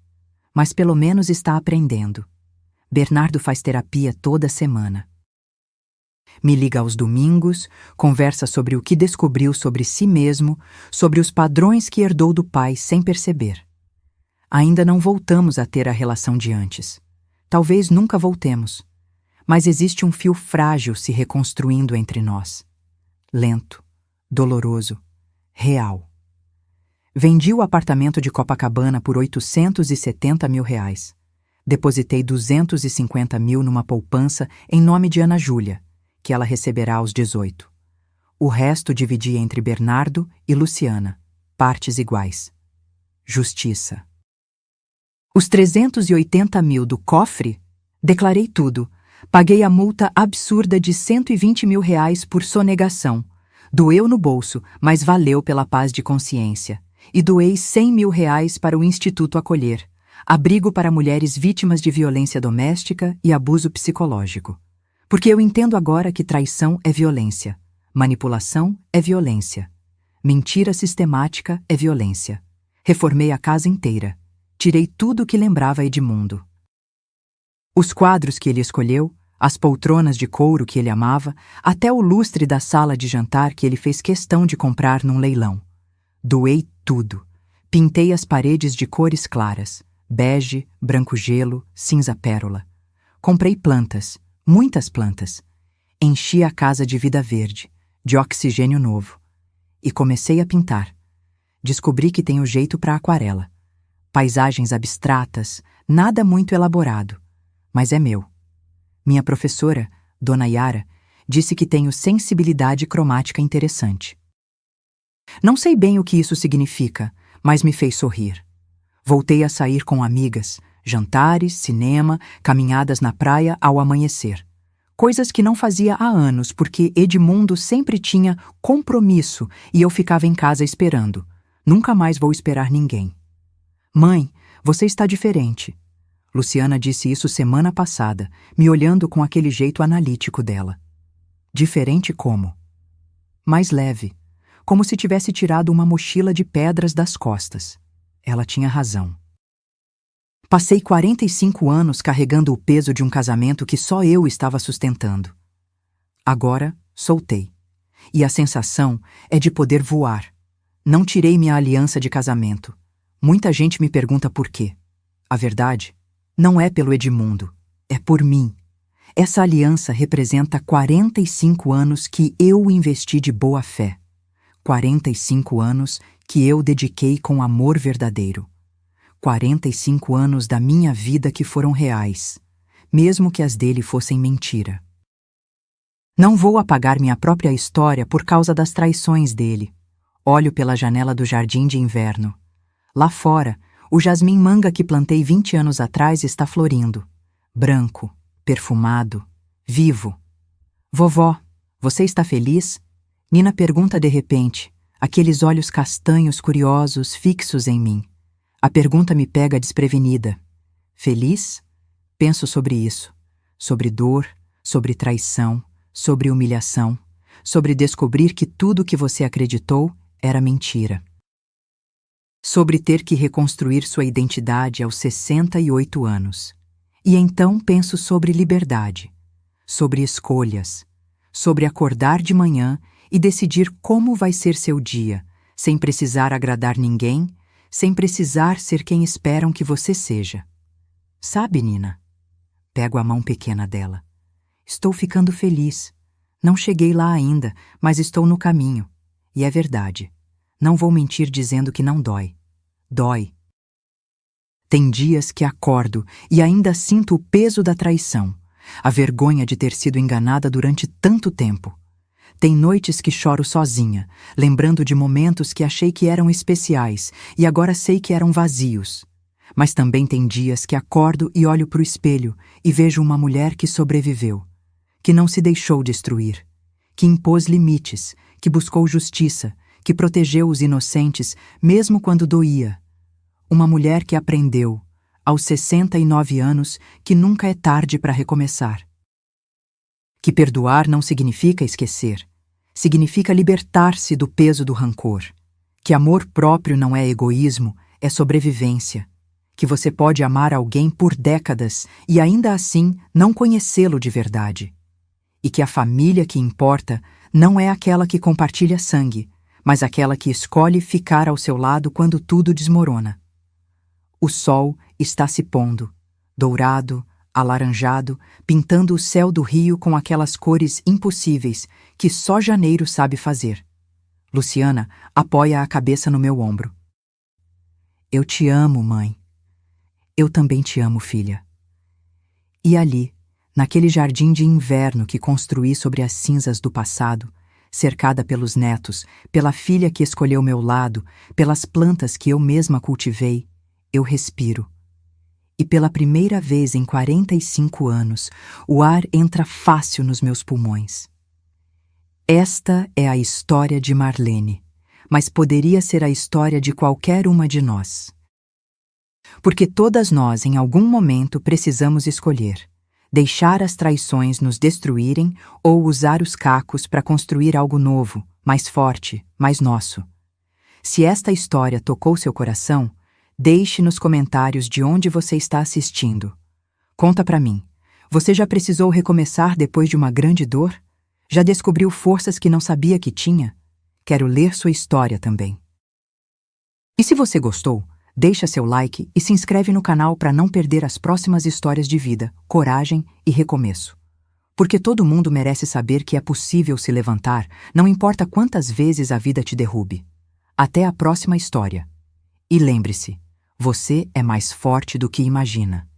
Mas pelo menos está aprendendo. Bernardo faz terapia toda semana. Me liga aos domingos, conversa sobre o que descobriu sobre si mesmo, sobre os padrões que herdou do pai sem perceber. Ainda não voltamos a ter a relação de antes. Talvez nunca voltemos. Mas existe um fio frágil se reconstruindo entre nós. Lento, doloroso, real. Vendi o apartamento de Copacabana por R$870 mil. Depositei 250 mil numa poupança em nome de Ana Júlia, que ela receberá aos 18. O resto dividi entre Bernardo e Luciana, partes iguais. Justiça. Os 380 mil do cofre? Declarei tudo. Paguei a multa absurda de R$120 mil por sonegação. Doeu no bolso, mas valeu pela paz de consciência. E doei R$100 mil para o Instituto Acolher, abrigo para mulheres vítimas de violência doméstica e abuso psicológico. Porque eu entendo agora que traição é violência, manipulação é violência, mentira sistemática é violência. Reformei a casa inteira. Tirei tudo o que lembrava Edmundo. Os quadros que ele escolheu, as poltronas de couro que ele amava, até o lustre da sala de jantar que ele fez questão de comprar num leilão. Doei tudo. Pintei as paredes de cores claras, bege, branco gelo, cinza pérola. Comprei plantas, muitas plantas. Enchi a casa de vida verde, de oxigênio novo. E comecei a pintar. Descobri que tenho jeito para aquarela. Paisagens abstratas, nada muito elaborado. Mas é meu. Minha professora, Dona Yara, disse que tenho sensibilidade cromática interessante. Não sei bem o que isso significa, mas me fez sorrir. Voltei a sair com amigas, jantares, cinema, caminhadas na praia ao amanhecer. Coisas que não fazia há anos, porque Edmundo sempre tinha compromisso e eu ficava em casa esperando. Nunca mais vou esperar ninguém. Mãe, você está diferente. Luciana disse isso semana passada, me olhando com aquele jeito analítico dela. Diferente como? Mais leve. Como se tivesse tirado uma mochila de pedras das costas. Ela tinha razão. Passei 45 anos carregando o peso de um casamento que só eu estava sustentando. Agora, soltei. E a sensação é de poder voar. Não tirei minha aliança de casamento. Muita gente me pergunta por quê. A verdade, não é pelo Edmundo, é por mim. Essa aliança representa 45 anos que eu investi de boa fé. 45 anos que eu dediquei com amor verdadeiro. 45 anos da minha vida que foram reais, mesmo que as dele fossem mentira. Não vou apagar minha própria história por causa das traições dele. Olho pela janela do jardim de inverno. Lá fora, o jasmim-manga que plantei 20 anos atrás está florindo. Branco, perfumado, vivo. Vovó, você está feliz? Nina pergunta de repente, aqueles olhos castanhos curiosos fixos em mim. A pergunta me pega desprevenida. Feliz? Penso sobre isso. Sobre dor, sobre traição, sobre humilhação, sobre descobrir que tudo o que você acreditou era mentira. Sobre ter que reconstruir sua identidade aos 68 anos. E então penso sobre liberdade, sobre escolhas, sobre acordar de manhã e decidir como vai ser seu dia, sem precisar agradar ninguém, sem precisar ser quem esperam que você seja. Sabe, Nina? Pego a mão pequena dela. Estou ficando feliz. Não cheguei lá ainda, mas estou no caminho. E é verdade. Não vou mentir dizendo que não dói. Dói. Tem dias que acordo e ainda sinto o peso da traição, a vergonha de ter sido enganada durante tanto tempo. Tem noites que choro sozinha, lembrando de momentos que achei que eram especiais e agora sei que eram vazios. Mas também tem dias que acordo e olho para o espelho e vejo uma mulher que sobreviveu, que não se deixou destruir, que impôs limites, que buscou justiça, que protegeu os inocentes mesmo quando doía. Uma mulher que aprendeu, aos 69 anos, que nunca é tarde para recomeçar. Que perdoar não significa esquecer, significa libertar-se do peso do rancor. Que amor próprio não é egoísmo, é sobrevivência. Que você pode amar alguém por décadas e ainda assim não conhecê-lo de verdade. E que a família que importa não é aquela que compartilha sangue, mas aquela que escolhe ficar ao seu lado quando tudo desmorona. O sol está se pondo, dourado, alaranjado, pintando o céu do rio com aquelas cores impossíveis que só janeiro sabe fazer. Luciana apoia a cabeça no meu ombro. Eu te amo, mãe. Eu também te amo, filha. E ali, naquele jardim de inverno que construí sobre as cinzas do passado, cercada pelos netos, pela filha que escolheu meu lado, pelas plantas que eu mesma cultivei, eu respiro. E pela primeira vez em 45 anos, o ar entra fácil nos meus pulmões. Esta é a história de Marlene, mas poderia ser a história de qualquer uma de nós. Porque todas nós, em algum momento, precisamos escolher: deixar as traições nos destruírem ou usar os cacos para construir algo novo, mais forte, mais nosso. Se esta história tocou seu coração, deixe nos comentários de onde você está assistindo. Conta pra mim, você já precisou recomeçar depois de uma grande dor? Já descobriu forças que não sabia que tinha? Quero ler sua história também. E se você gostou, deixa seu like e se inscreve no canal para não perder as próximas histórias de vida, coragem e recomeço. Porque todo mundo merece saber que é possível se levantar, não importa quantas vezes a vida te derrube. Até a próxima história. E lembre-se, você é mais forte do que imagina.